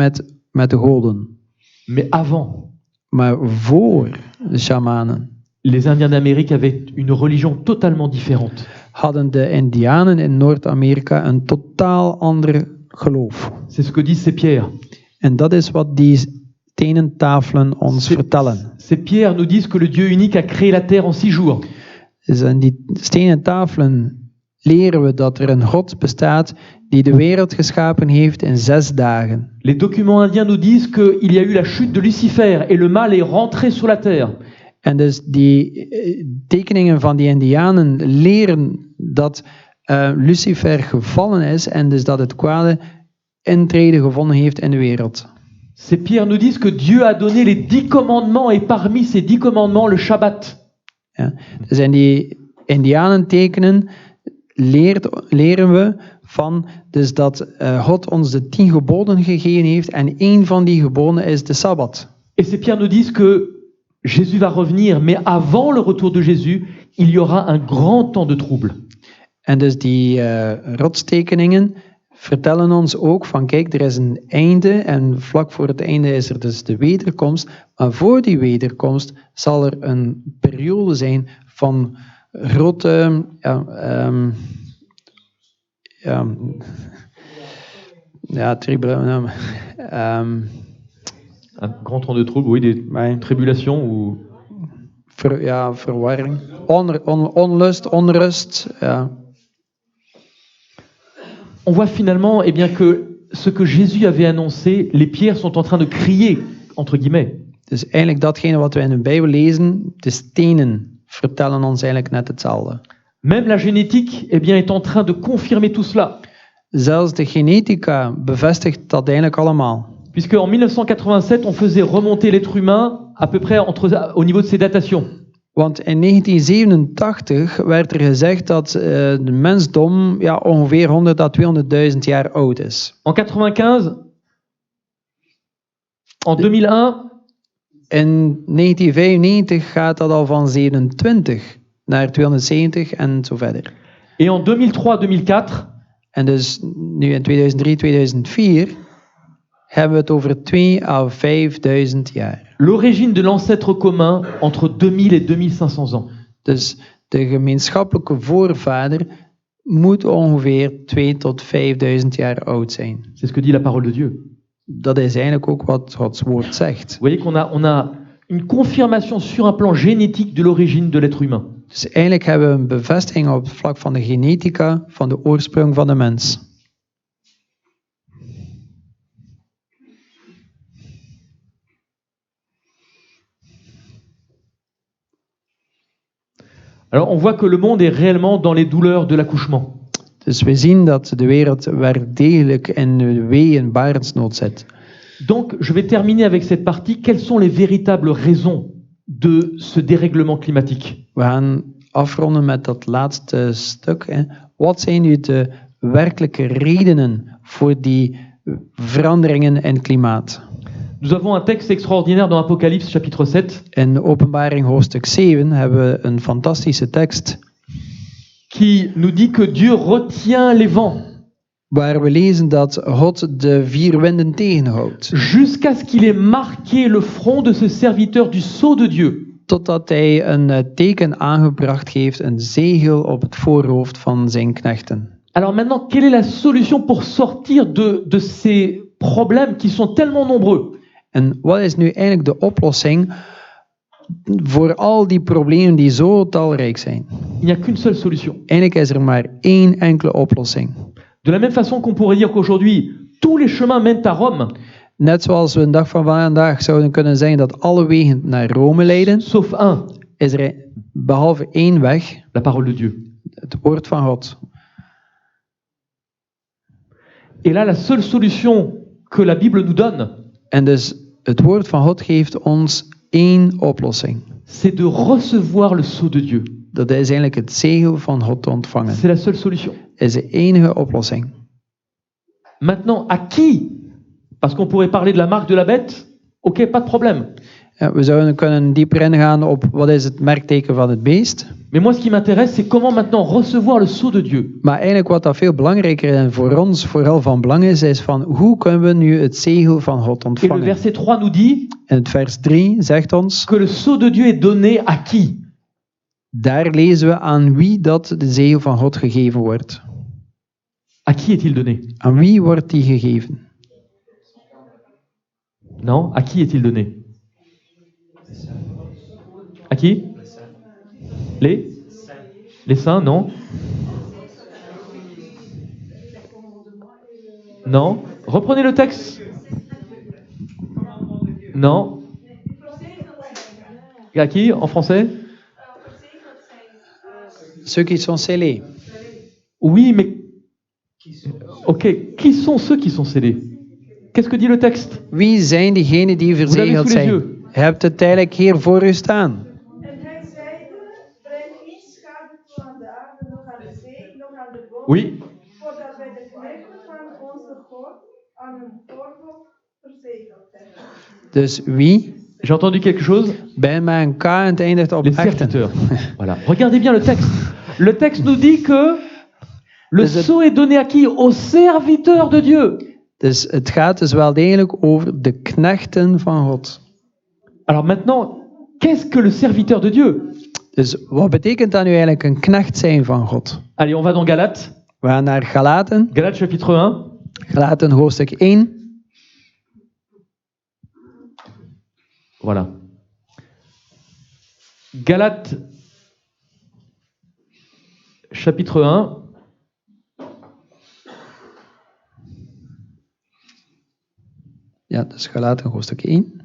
S1: met de goden.
S2: Mais avant,
S1: Maar voor de shamanen
S2: les Indiens d'Amérique avaient une religion totalement différente.
S1: hadden de Indianen in Noord-Amerika een totaal ander geloof.
S2: C'est ce que disent ces pierres.
S1: En dat is wat die stenen tafelen ons vertellen.
S2: Ces pierres nous disent que le Dieu unique a créé la terre en 6 jours.
S1: Dus in die stenen tafelen leren we dat er een God bestaat die de wereld geschapen heeft in 6 dagen.
S2: Les documents indiens nous disent qu'il y a eu la chute de Lucifer et le mal est rentré sur la terre.
S1: En dus die tekeningen van die Indianen leren dat Lucifer gevallen is en dus dat het kwade intrede gevonden heeft in de wereld.
S2: Ces pierres nous disent que Dieu a donné les 10 commandements et parmi ces 10 commandements le Shabbat.
S1: Ja. Dus in die Indianentekenen leren we van dus dat God ons de 10 geboden gegeven heeft en één van die geboden is de Sabbat.
S2: Et ces pierres nous disent que Jésus va revenir, mais avant le retour de Jésus, il y aura un grand temps de trouble.
S1: En dus die rotstekeningen vertellen ons ook van kijk, er is een einde en vlak voor het einde is er dus de wederkomst. Maar voor die wederkomst zal er een periode zijn van grote
S2: Un grand temps de trouble, oui, des tribulations ou...
S1: verwarring, onrust. Ja.
S2: On voit finalement que ce que Jésus avait annoncé, les pierres sont en train de crier, entre guillemets.
S1: Dus eigenlijk datgene wat wij in de Bijbel lezen, de stenen vertellen ons eigenlijk net hetzelfde.
S2: Même la génétique est en train de confirmer tout cela.
S1: Zelfs de genetica bevestigt dat eigenlijk allemaal.
S2: Puisque en 1987, on faisait remonter l'être humain à peu près au niveau de ses datations.
S1: Want in 1987 werd er gezegd dat de mensdom ongeveer 100 à 200.000 jaar oud is.
S2: En 95, en 2001,
S1: In 1995 gaat dat al van 27 naar 270 en zo verder.
S2: et en 2003-2004,
S1: En dus nu in 2003, 2004 hebben we het over 2 à 5.000 jaar.
S2: l'origine de l'ancêtre commun entre 2000 et 2500 ans.
S1: Dus de gemeenschappelijke voorvader moet ongeveer 2 tot 5.000 jaar oud zijn.
S2: C'est ce que dit la parole de Dieu.
S1: Dat is eigenlijk ook wat Gods woord zegt.
S2: Vous voyez qu'on a une confirmation sur un plan génétique de l'origine de l'être humain.
S1: Dus eigenlijk hebben we een bevestiging op het vlak van de genetica van de oorsprong van de mens.
S2: Alors on voit que le monde est réellement dans les douleurs de l'accouchement.
S1: Dus we zien dat de wereld wel degelijk in de wee- en barensnood zit.
S2: Donc je vais terminer avec cette partie. Quelles sont les véritables raisons de ce dérèglement climatique?
S1: We gaan afronden met dat laatste stuk. Hè. Wat zijn nu de werkelijke redenen voor die veranderingen in het klimaat?
S2: Nous avons un texte extraordinaire dans Apocalypse chapitre 7
S1: In Openbaring hoofdstuk 7 hebben we een fantastische tekst
S2: qui nous dit que Dieu retient les vents
S1: waar we lezen dat God de 4 winden tegenhoudt.
S2: jusqu'à ce qu'il ait marqué le front de ce serviteur du sceau de Dieu.
S1: Totdat hij een teken aangebracht heeft, een zegel op het voorhoofd van zijn knechten.
S2: Alors maintenant, quelle est la solution pour sortir de ces problèmes qui sont tellement nombreux?
S1: En wat is nu eigenlijk de oplossing voor al die problemen die zo talrijk zijn?
S2: Il n'y a qu'une seule solution.
S1: Eigenlijk is er maar één enkele oplossing.
S2: De la même façon qu'on pourrait dire qu'aujourd'hui, tous les chemins mènent à Rome,
S1: Net zoals we een dag van vandaag zouden kunnen zeggen dat alle wegen naar Rome leiden,
S2: sauf un,
S1: is er behalve één weg,
S2: la parole de Dieu.
S1: het woord van God.
S2: Et là, la seule solution que la Bible nous donne,
S1: En dus het woord van God geeft ons één oplossing.
S2: c'est de recevoir le sceau de Dieu.
S1: Dat is eigenlijk het zegel van God te ontvangen.
S2: C'est la seule solution.
S1: Is de enige oplossing.
S2: Maintenant, à qui? Parce qu'on pourrait parler de la marque de la bête. Ok, pas de problème.
S1: Ja, we zouden kunnen dieper ingaan op wat is het merkteken van het beest.
S2: Mais moi, ce qui m'intéresse, c'est comment maintenant recevoir le sceau de Dieu.
S1: Maar eigenlijk wat dat veel belangrijker en voor ons vooral van belang is van hoe kunnen we nu het zegel van God
S2: Et le
S1: ontvangen.
S2: verset 3 nous dit
S1: En het vers 3 zegt ons,
S2: que le sceau de Dieu est donné à qui?
S1: daar lezen we aan wie dat de zegel van God gegeven wordt.
S2: À qui est-il donné?
S1: Aan wie wordt die gegeven?
S2: Non, à qui est-il donné? À qui? Les saints, non? Non? Reprenez le texte. Non? À qui en français?
S1: Ceux qui sont scellés.
S2: Oui, mais... Ok, qui sont ceux qui sont scellés? Qu'est-ce que dit le texte?
S1: Wie zijn diegenen die
S2: Vous l'avez
S1: verzegeld
S2: sous les
S1: zijn?
S2: yeux.
S1: Je hebt het eigenlijk hier voor u staan.
S4: En hij zeide, breng geen schade toe aan de aarde, nog aan de zee, nog aan de bomen,
S2: Oui.
S4: voordat wij de knechten van onze God aan hun voorhoofd verzegeld hebben.
S1: Dus wie?
S2: J'ai entendu quelque chose?
S1: Bij mij een K en het eindigt op
S2: Les
S1: echten.
S2: serviteurs. Voilà. Regardez bien le texte. Le texte nous dit que le
S1: Dus het-
S2: sceau est donné à qui? Aux serviteurs de Dieu.
S1: Dus het gaat dus wel degelijk over de knechten van God.
S2: Alors maintenant, qu'est-ce que le serviteur de Dieu?
S1: Dus wat betekent dat nu eigenlijk een knecht zijn van God?
S2: Allez, on va dans Galates.
S1: We gaan naar Galaten.
S2: Galates chapitre 1.
S1: Galaten hoofdstuk 1.
S2: Voilà. Galates chapitre 1.
S1: Ja, dus Galaten hoofdstuk 1.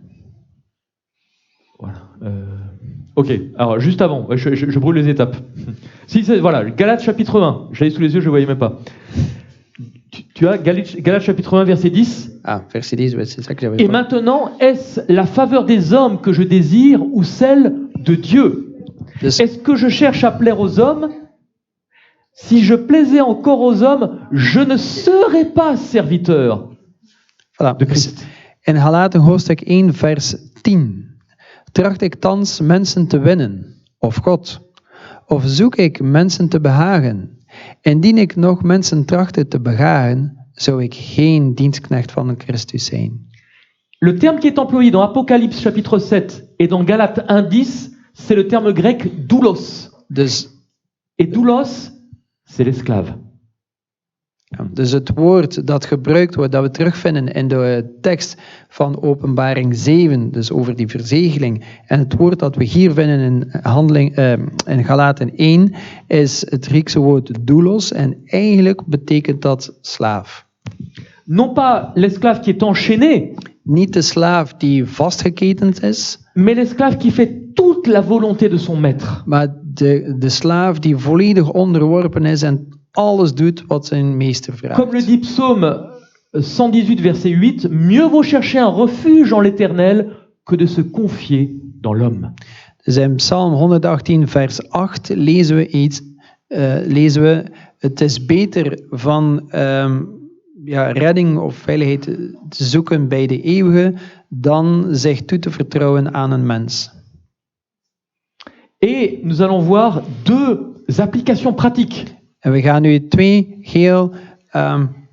S2: Voilà. Ok, alors juste avant, je brûle les étapes. Si, voilà, Galates chapitre 1, j'avais sous les yeux, je ne voyais même pas. Tu as Galates chapitre 1 verset 10.
S1: Ah, verset 10, ouais, c'est ça que j'avais
S2: Et
S1: pas.
S2: maintenant, est-ce la faveur des hommes que je désire ou celle de Dieu?
S1: Dus,
S2: Est-ce que je cherche à plaire aux hommes? Si je plaisais encore aux hommes, je ne serais pas serviteur
S1: voilà.
S2: de Christ.
S1: In Galaten hoofdstuk 1 vers 10. Tracht ik thans mensen te winnen, of God? Of zoek ik mensen te behagen? Indien ik nog mensen trachtte te behagen, zou ik geen dienstknecht van Christus zijn.
S2: Le terme qui est employé dans Apocalypse chapitre 7 et dans Galates 1:10, c'est le terme grec doulos.
S1: Dus,
S2: Et doulos, c'est l'esclave.
S1: ja, dus het woord dat gebruikt wordt, dat we terugvinden in de tekst van Openbaring 7, dus over die verzegeling. En het woord dat we hier vinden in Galaten 1, is het Griekse woord doulos. En eigenlijk betekent dat slaaf.
S2: Non pas l'esclave qui est enchaîné,
S1: Niet de slaaf die vastgeketend is,
S2: mais l'esclave qui fait toute la volonté de son maître.
S1: maar de slaaf die volledig onderworpen is en alles doet wat zijn meester vraagt.
S2: Comme le dit Psaume 118 verset 8, mieux vaut chercher un refuge en l'Éternel que de se confier dans l'homme.
S1: Dus in Psalm 118 vers 8 lezen we het is beter van redding of veiligheid te zoeken bij de eeuwige dan zich toe te vertrouwen aan een mens.
S2: Et nous allons voir deux applications pratiques.
S1: En we gaan nu twee heel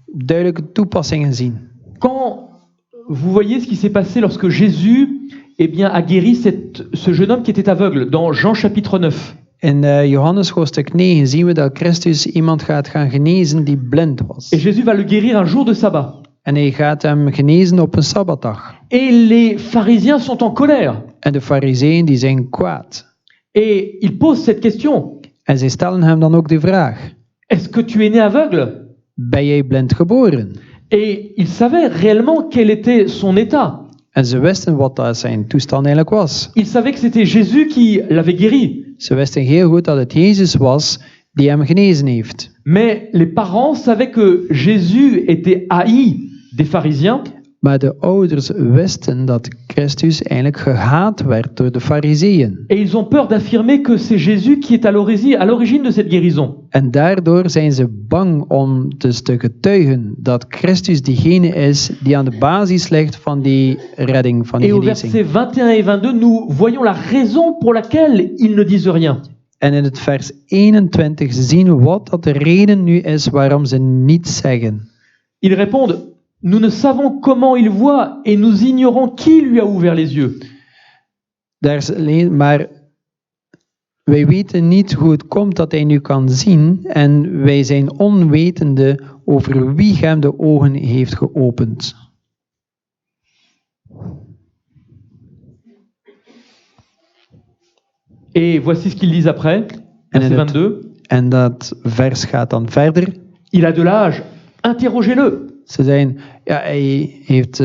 S1: duidelijke toepassingen zien.
S2: Quand vous voyez ce qui s'est passé lorsque Jésus a guéri ce jeune homme qui était aveugle, dans Jean chapitre 9.
S1: In Johannes hoofdstuk 9 zien we dat Christus iemand gaat gaan genezen die blind was.
S2: Et Jésus va le guérir un jour de sabbat.
S1: En hij gaat hem genezen op een sabbatdag.
S2: Et les pharisiens sont en colère.
S1: En de farizeeën die zijn kwaad.
S2: Et ils posent cette question.
S1: En zij stellen hem dan ook de vraag:
S2: Est-ce que tu es né aveugle?
S1: ben jij blind geboren?
S2: Et ils savaient réellement quel était son état.
S1: En ze wisten wat dat zijn toestand eigenlijk was.
S2: Ils savaient que c'était Jésus qui l'avait guéri.
S1: Ze wisten heel goed dat het Jezus was die hem genezen heeft.
S2: Mais les parents savaient que Jésus était haï des pharisiens.
S1: Maar de ouders wisten dat Christus eigenlijk gehaat werd door de farizeeën.
S2: Et ils ont peur d'affirmer que c'est Jésus qui est à l'origine de cette guérison.
S1: En daardoor zijn ze bang om dus te getuigen dat Christus diegene is die aan de basis ligt van die redding, van die
S2: Et au
S1: genezing.
S2: verset 21 et 22, nous voyons la raison pour laquelle ils ne disent rien.
S1: En in het vers 21 zien we wat dat de reden nu is waarom ze niets zeggen.
S2: Ils répondent, nous ne savons comment il voit et nous ignorons qui lui a ouvert les yeux.
S1: Daar is alleen, maar wij weten niet hoe het komt dat hij nu kan zien en wij zijn onwetende over wie hem de ogen heeft geopend.
S2: Et voici ce qu'ils disent après, verset 22.
S1: En dat vers gaat dan verder.
S2: Il a de l'âge, interrogez-le.
S1: Ze zijn, ja, hij heeft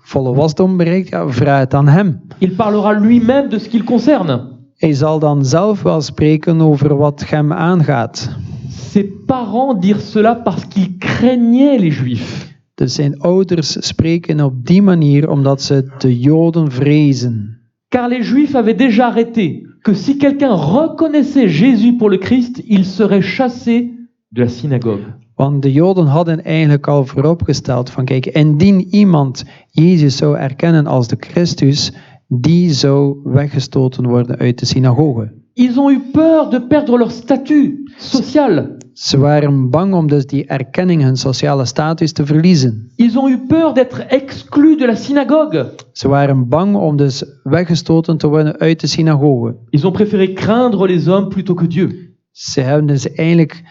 S1: volle wasdom bereikt, ja, vraag het aan hem.
S2: Il parlera lui-même de ce qui le concerne.
S1: Hij zal dan zelf wel spreken over wat hem aangaat.
S2: Ses parents dirent cela parce qu'ils craignaient les Juifs.
S1: Dus zijn ouders spreken op die manier omdat ze de Joden vrezen.
S2: Car les Juifs avaient déjà arrêté que si quelqu'un reconnaissait Jésus pour le Christ, il serait chassé de la synagogue.
S1: Want de Joden hadden eigenlijk al vooropgesteld van kijk, indien iemand Jezus zou erkennen als de Christus, die zou weggestoten worden uit de synagoge.
S2: Ils ont eu peur de perdre leur statut social.
S1: Ze waren bang om dus die erkenning, hun sociale status te verliezen.
S2: Ils ont eu peur d'être exclus de la synagogue.
S1: Ze waren bang om dus weggestoten te worden uit de synagoge.
S2: Ils ont préféré craindre les hommes plutôt que Dieu.
S1: Ze hebben dus eigenlijk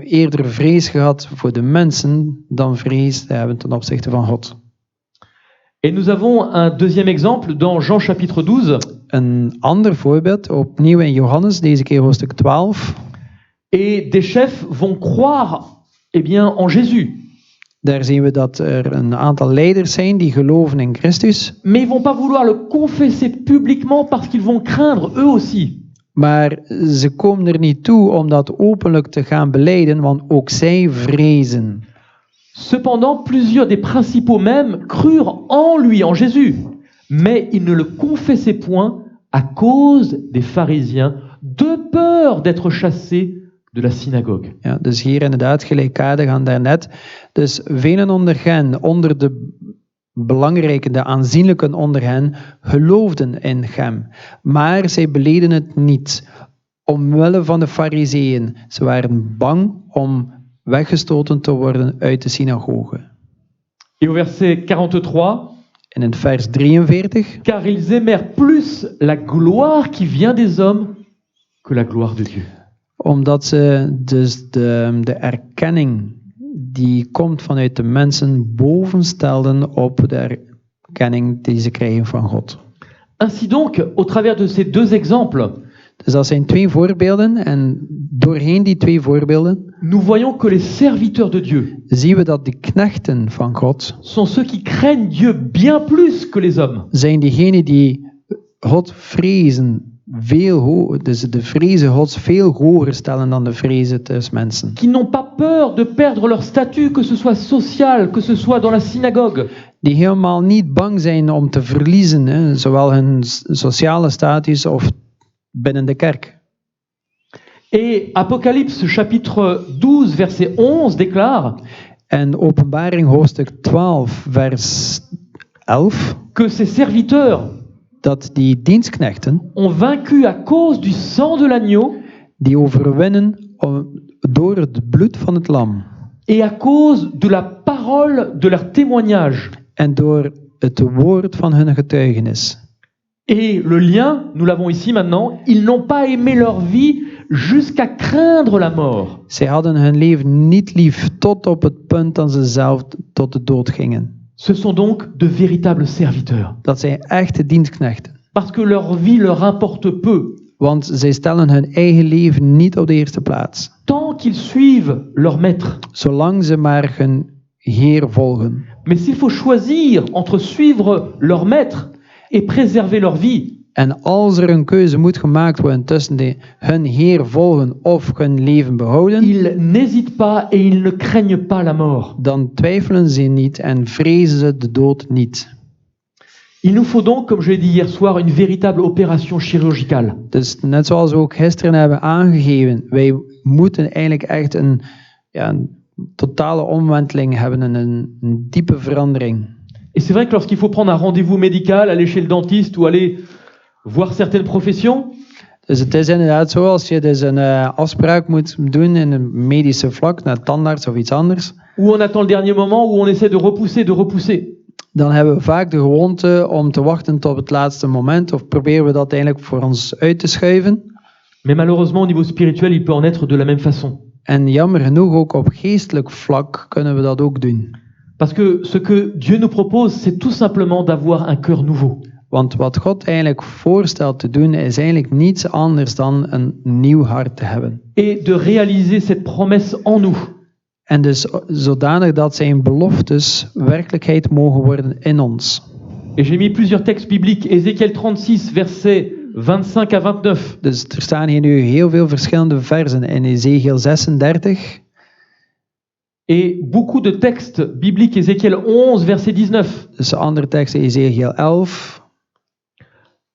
S1: eerder vrees gehad voor de mensen dan vrees te hebben ten opzichte van God.
S2: Et nous avons un deuxième exemple dans Jean chapitre 12.
S1: Een ander voorbeeld, opnieuw in Johannes, deze keer hoofdstuk 12.
S2: Et des chefs vont croire en Jésus.
S1: Daar zien we dat er een aantal leiders zijn die geloven in Christus.
S2: Mais ils vont pas vouloir le confesser publiquement parce qu'ils vont craindre eux aussi.
S1: Maar ze komen er niet toe om dat openlijk te gaan belijden, want ook zij vrezen.
S2: Cependant, plusieurs des principaux même crurent en lui, en Jésus, mais ils ne le confessaient point à cause des pharisiens, de peur d'être chassés de la synagogue.
S1: Ja, dus hier inderdaad gelijkaardig aan daarnet. Dus velen onder de belangrijke, de aanzienlijken onder hen, geloofden in hem. Maar zij beleden het niet, omwille van de fariseeën. Ze waren bang om weggestoten te worden uit de synagoge.
S2: Et au verset 43,
S1: En in vers 43,
S2: car ils aimèrent plus la gloire qui vient des hommes que la gloire de Dieu.
S1: omdat ze dus de erkenning die komt vanuit de mensen bovenstelden op de erkenning die ze krijgen van God.
S2: Ainsi donc, au travers de ces deux exemples,
S1: Dus dat zijn twee voorbeelden en doorheen die twee voorbeelden
S2: nous voyons que les serviteurs de Dieu
S1: zien we dat de knechten van God
S2: sont ceux qui craignent Dieu bien plus que les hommes.
S1: zijn diegenen die God vrezen, dus de vrezen Gods veel hoger stellen dan de vrezen des mensen.
S2: Qui n'ont pas peur de perdre leur statut, que ce soit social, que ce soit dans la synagogue.
S1: Die helemaal niet bang zijn om te verliezen, hè, zowel hun sociale status of binnen de kerk.
S2: Et Apocalypse chapitre 12 verset 11 déclare
S1: En Openbaring hoofdstuk 12 vers 11,
S2: que ces serviteurs
S1: dat die dienstknechten,
S2: ont vaincu à cause du sang de l'agneau
S1: die overwinnen door het bloed van het lam
S2: et à cause de la parole de leur témoignage.
S1: en door het woord van hun getuigenis.
S2: Et le lien, nous l'avons ici maintenant, ils n'ont pas aimé leur vie jusqu'à craindre la mort.
S1: Zij hadden hun leven niet lief tot op het punt dat ze zelf tot de dood gingen.
S2: Ce sont donc de véritables serviteurs.
S1: Dat zijn echte dienstknechten.
S2: Parce que leur vie leur importe peu,
S1: Want zij stellen hun eigen leven niet op de eerste plaats.
S2: tant qu'ils suivent leur maître.
S1: Zolang ze maar hun Heer volgen.
S2: Mais s'il faut choisir entre suivre leur maître et préserver leur vie,
S1: En als er een keuze moet gemaakt worden tussen hun Heer volgen of hun leven behouden,
S2: ils n'hésitent pas et ils ne craignent pas la mort.
S1: dan twijfelen ze niet en vrezen ze de dood niet.
S2: Il nous faut donc, comme je l'ai dit hier soir, une véritable opération chirurgicale.
S1: Dus net zoals we ook gisteren hebben aangegeven, wij moeten eigenlijk echt een totale omwenteling hebben, een diepe verandering.
S2: Et c'est vrai que lorsqu'il faut prendre un rendez-vous médical, aller chez le dentiste ou aller voir certaines professions,
S1: Dus het is inderdaad zo, als je dus een afspraak moet doen in een medische vlak, naar tandarts of iets anders,
S2: où on attend le dernier moment, où on essaie de repousser,
S1: dan hebben we vaak de gewoonte om te wachten tot het laatste moment, of proberen we dat eigenlijk voor ons uit te schuiven.
S2: mais malheureusement au niveau spirituel, il peut en être de la même façon.
S1: En jammer genoeg, ook op geestelijk vlak kunnen we dat ook doen.
S2: Parce que ce que Dieu nous propose, c'est tout simplement d'avoir un cœur nouveau.
S1: Want wat God eigenlijk voorstelt te doen, is eigenlijk niets anders dan een nieuw hart te hebben.
S2: Et de réaliser cette promesse en nous.
S1: En dus zodanig dat zijn beloftes werkelijkheid mogen worden in ons.
S2: Et j'ai mis plusieurs textes bibliques. Ézéchiel 36, versets 25 à 29.
S1: Dus er staan hier nu heel veel verschillende versen in Ezekiel 36.
S2: Et beaucoup de textes bibliques. Ézéchiel 11, verset 19.
S1: Dus andere teksten, Ezekiel 11.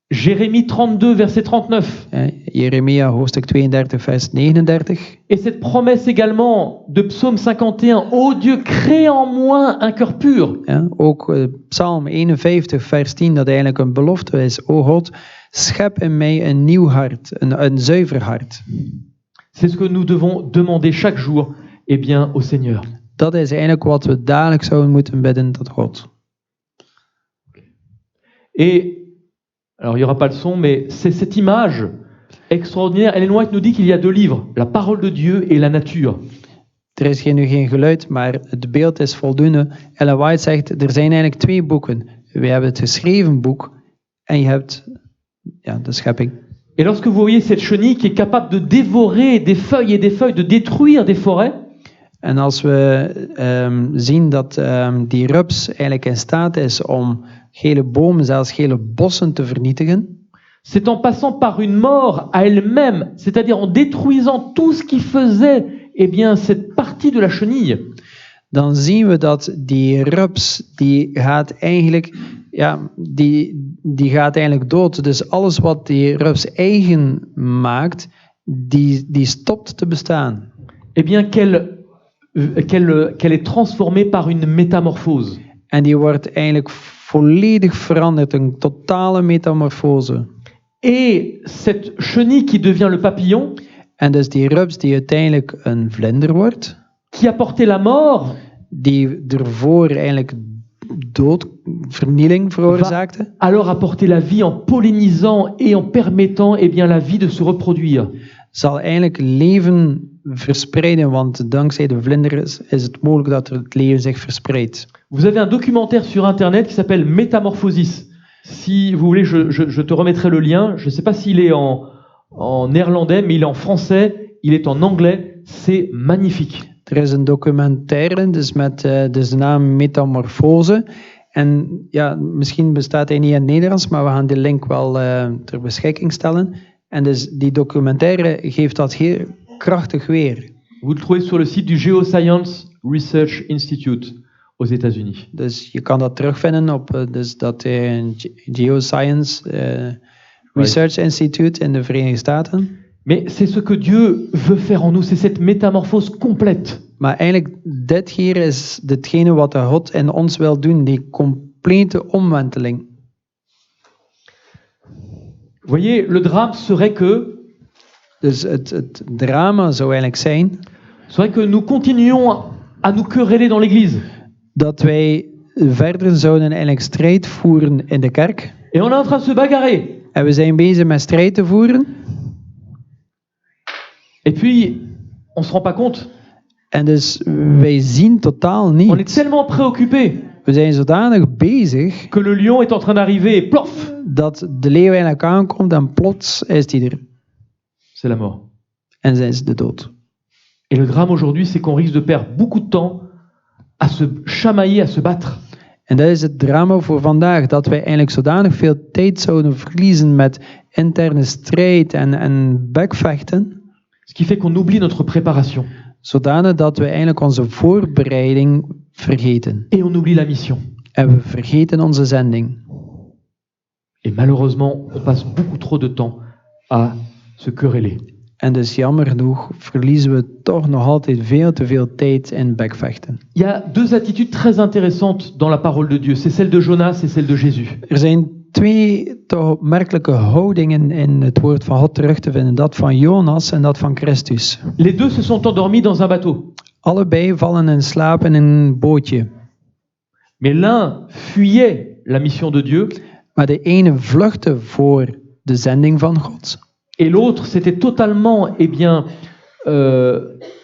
S2: Jérémie 32, verset 39.
S1: Jeremia hoofdstuk 32, vers 39.
S2: Et cette promesse également de Psaume 51. Ô Dieu, crée en moi un cœur pur.
S1: Ja, ook Psalm 51, vers 10, dat eigenlijk een belofte is. O God, schep in mij een nieuw hart, een zuiver hart.
S2: C'est ce que nous devons demander chaque jour, eh bien, au Seigneur.
S1: Dat is eigenlijk wat we dagelijks zouden moeten bidden tot God.
S2: Et, alors il n'y aura pas le son, mais c'est cette image extraordinaire. Ellen White nous dit qu'il y a deux livres, la parole de Dieu et la nature.
S1: Er is nu geen geluid, maar het beeld is voldoende. Ellen White zegt, er zijn eigenlijk twee boeken. We hebben het geschreven boek en je hebt de schepping.
S2: Et lorsque vous voyez cette chenille qui est capable de dévorer des feuilles et des feuilles, de détruire des forêts,
S1: En als we zien dat die rups eigenlijk in staat is om gele bomen, zelfs gele bossen te vernietigen,
S2: c'est en passant par une mort à elle-même, c'est-à-dire en détruisant tout ce qui faisait, eh bien, cette partie de la chenille,
S1: dan zien we dat die rups, die gaat eigenlijk dood. Dus alles wat die rups eigen maakt, die stopt te bestaan.
S2: Eh bien, qu'elle est transformée par une métamorphose.
S1: En die wordt eigenlijk volledig veranderd, een totale metamorfose.
S2: Et cette chenille qui devient le papillon,
S1: En dus die rups die uiteindelijk een vlinder wordt,
S2: qui a porté la mort,
S1: die ervoor eigenlijk vernieling veroorzaakte,
S2: alors apporter la vie en pollinisant et en permettant eh bien, la vie de se reproduire.
S1: zal eigenlijk leven verspreiden, want dankzij de vlinder is het mogelijk dat het leven zich verspreidt.
S2: Vous avez un documentaire sur Internet qui s'appelle Métamorphosis. Si vous voulez, je te remettrai le lien. Je ne sais pas s'il est en néerlandais, mais il est en français, il est en anglais. C'est magnifique.
S1: Er is een documentaire, dus met dus de naam Metamorfose. En ja, misschien bestaat hij niet in het Nederlands, maar we gaan die link wel ter beschikking stellen. En dus die documentaire geeft dat heel krachtig weer.
S2: Vous le trouvez sur le site du Geoscience Research Institute aux États-Unis.
S1: Dus je kan dat terugvinden op dus dat Geoscience Research Institute in de Verenigde Staten.
S2: Mais c'est ce que Dieu veut faire en nous, c'est cette métamorphose complète.
S1: Maar eigenlijk, dit hier is hetgene wat God in ons wil doen, die complete omwenteling.
S2: Vous voyez, le drame serait que,
S1: Dus het drama zou eigenlijk zijn
S2: nous continuions à nous quereller dans l'église.
S1: dat wij verder zouden eigenlijk strijd voeren in de kerk.
S2: Et on est en train de se bagarrer.
S1: En we zijn bezig met strijd te voeren.
S2: Et puis, on se rend pas compte.
S1: En dus wij zien totaal
S2: On est
S1: niet.
S2: tellement préoccupé
S1: We zijn zodanig bezig
S2: que le lion est en train d'arriver et plof,
S1: dat de leeuw eigenlijk aankomt en plots is die er.
S2: c'est la mort.
S1: En zijn ze de dood.
S2: Et le drame aujourd'hui, c'est qu'on risque de perdre beaucoup de temps à se chamailler, à se battre.
S1: En dat is het drama voor vandaag, dat wij eigenlijk zodanig veel tijd zouden verliezen met interne strijd en bekvechten,
S2: Ce qui fait qu'on oublie notre préparation.
S1: zodanig dat we eigenlijk onze voorbereiding vergeten.
S2: Et on oublie la mission.
S1: En we vergeten onze zending.
S2: Et malheureusement, on passe beaucoup trop de temps à se quereller.
S1: En dus jammer genoeg verliezen we toch nog altijd veel te veel tijd in bekvechten.
S2: Il y a deux attitudes très intéressantes dans la parole de Dieu. C'est celle de Jonas et celle de Jésus.
S1: Er zijn twee toch opmerkelijke houdingen in het woord van God terug te vinden. Dat van Jonas en dat van Christus.
S2: Les deux se sont endormis dans un bateau.
S1: Allebei vallen in slaap in een bootje.
S2: Mais l'un fuyait la mission de Dieu
S1: Maar de ene vluchtte voor de zending van God.
S2: et l'autre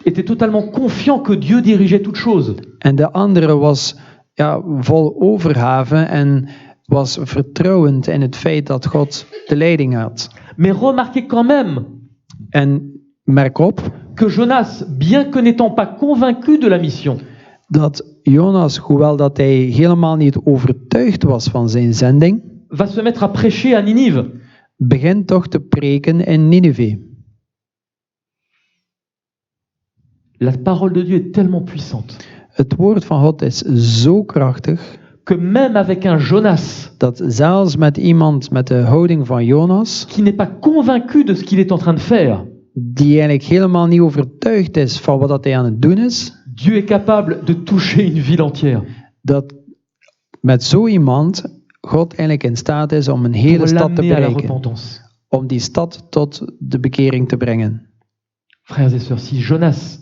S2: était totalement confiant que Dieu dirigeait toutes choses.
S1: En de andere was vol overgave en was vertrouwend in het feit dat God de leiding had.
S2: Mais remarquez quand même
S1: En merk op
S2: que Jonas, bien que n'étant pas convaincu de la mission,
S1: dat Jonas, hoewel dat hij helemaal niet overtuigd was van zijn zending,
S2: va se mettre à prêcher à Ninive.
S1: begint toch te preken in Nineve.
S2: La parole de Dieu est tellement puissante
S1: Het woord van God is zo krachtig
S2: que même avec un Jonas
S1: dat zelfs met iemand met de houding van Jonas,
S2: qui n'est pas convaincu de ce qu'il est en train de faire,
S1: die eigenlijk helemaal niet overtuigd is van wat dat hij aan het doen is,
S2: Dieu est capable de toucher une ville entière
S1: dat met zo iemand God eigenlijk in staat is om een hele
S2: pour
S1: stad te
S2: l'amener à la
S1: bereiken.
S2: repentance.
S1: Om die stad tot de bekering te brengen.
S2: Frères et sœurs, si Jonas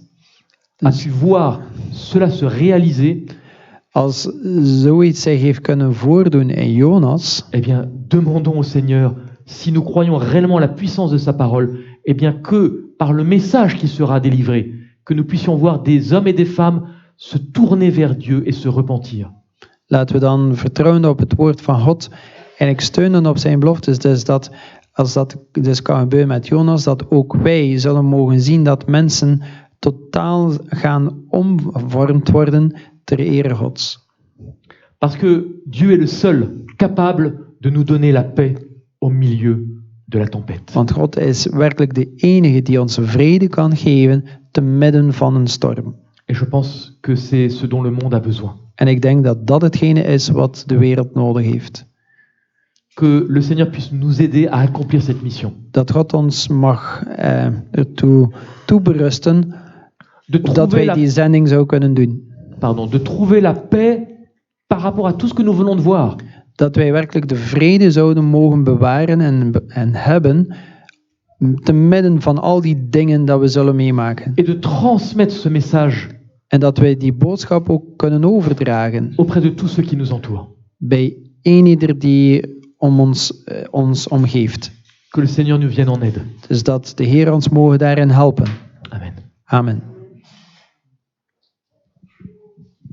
S2: a pu voir cela se réaliser,
S1: Als zoiets zich heeft kunnen voordoen in Jonas,
S2: eh bien, demandons au Seigneur, si nous croyons réellement à la puissance de sa parole, eh bien, que par le message qui sera délivré, que nous puissions voir des hommes et des femmes se tourner vers Dieu et se repentir.
S1: laten we dan vertrouwen op het woord van God en steunen op zijn beloftes. Dus dat, als dat dus kan gebeuren met Jonas, dat ook wij zullen mogen zien dat mensen totaal gaan omvormd worden ter ere Gods.
S2: Parce que Dieu est le seul capable de nous donner la paix au milieu de la tempête.
S1: Want God is werkelijk de enige die ons vrede kan geven te midden van een storm.
S2: Et je pense que c'est ce dont le monde a besoin.
S1: En ik denk dat dat hetgene is wat de wereld nodig heeft.
S2: Que le Seigneur puisse nous aider à accomplir cette mission.
S1: Dat God ons mag ertoe berusten
S2: De
S1: dat
S2: trouver,
S1: wij die zending zou kunnen doen.
S2: de trouver la paix par rapport à tout ce que nous venons de voir.
S1: Dat wij werkelijk de vrede zouden mogen bewaren en hebben te midden van al die dingen dat we zullen meemaken.
S2: Et de transmettre ce message
S1: En dat wij die boodschap ook kunnen overdragen
S2: auprès de tous ceux qui nous entourent.
S1: bij eenieder die om ons omgeeft.
S2: Que le Seigneur nous vienne en aide.
S1: Dus dat de Heer ons mogen daarin helpen.
S2: Amen.
S1: Amen.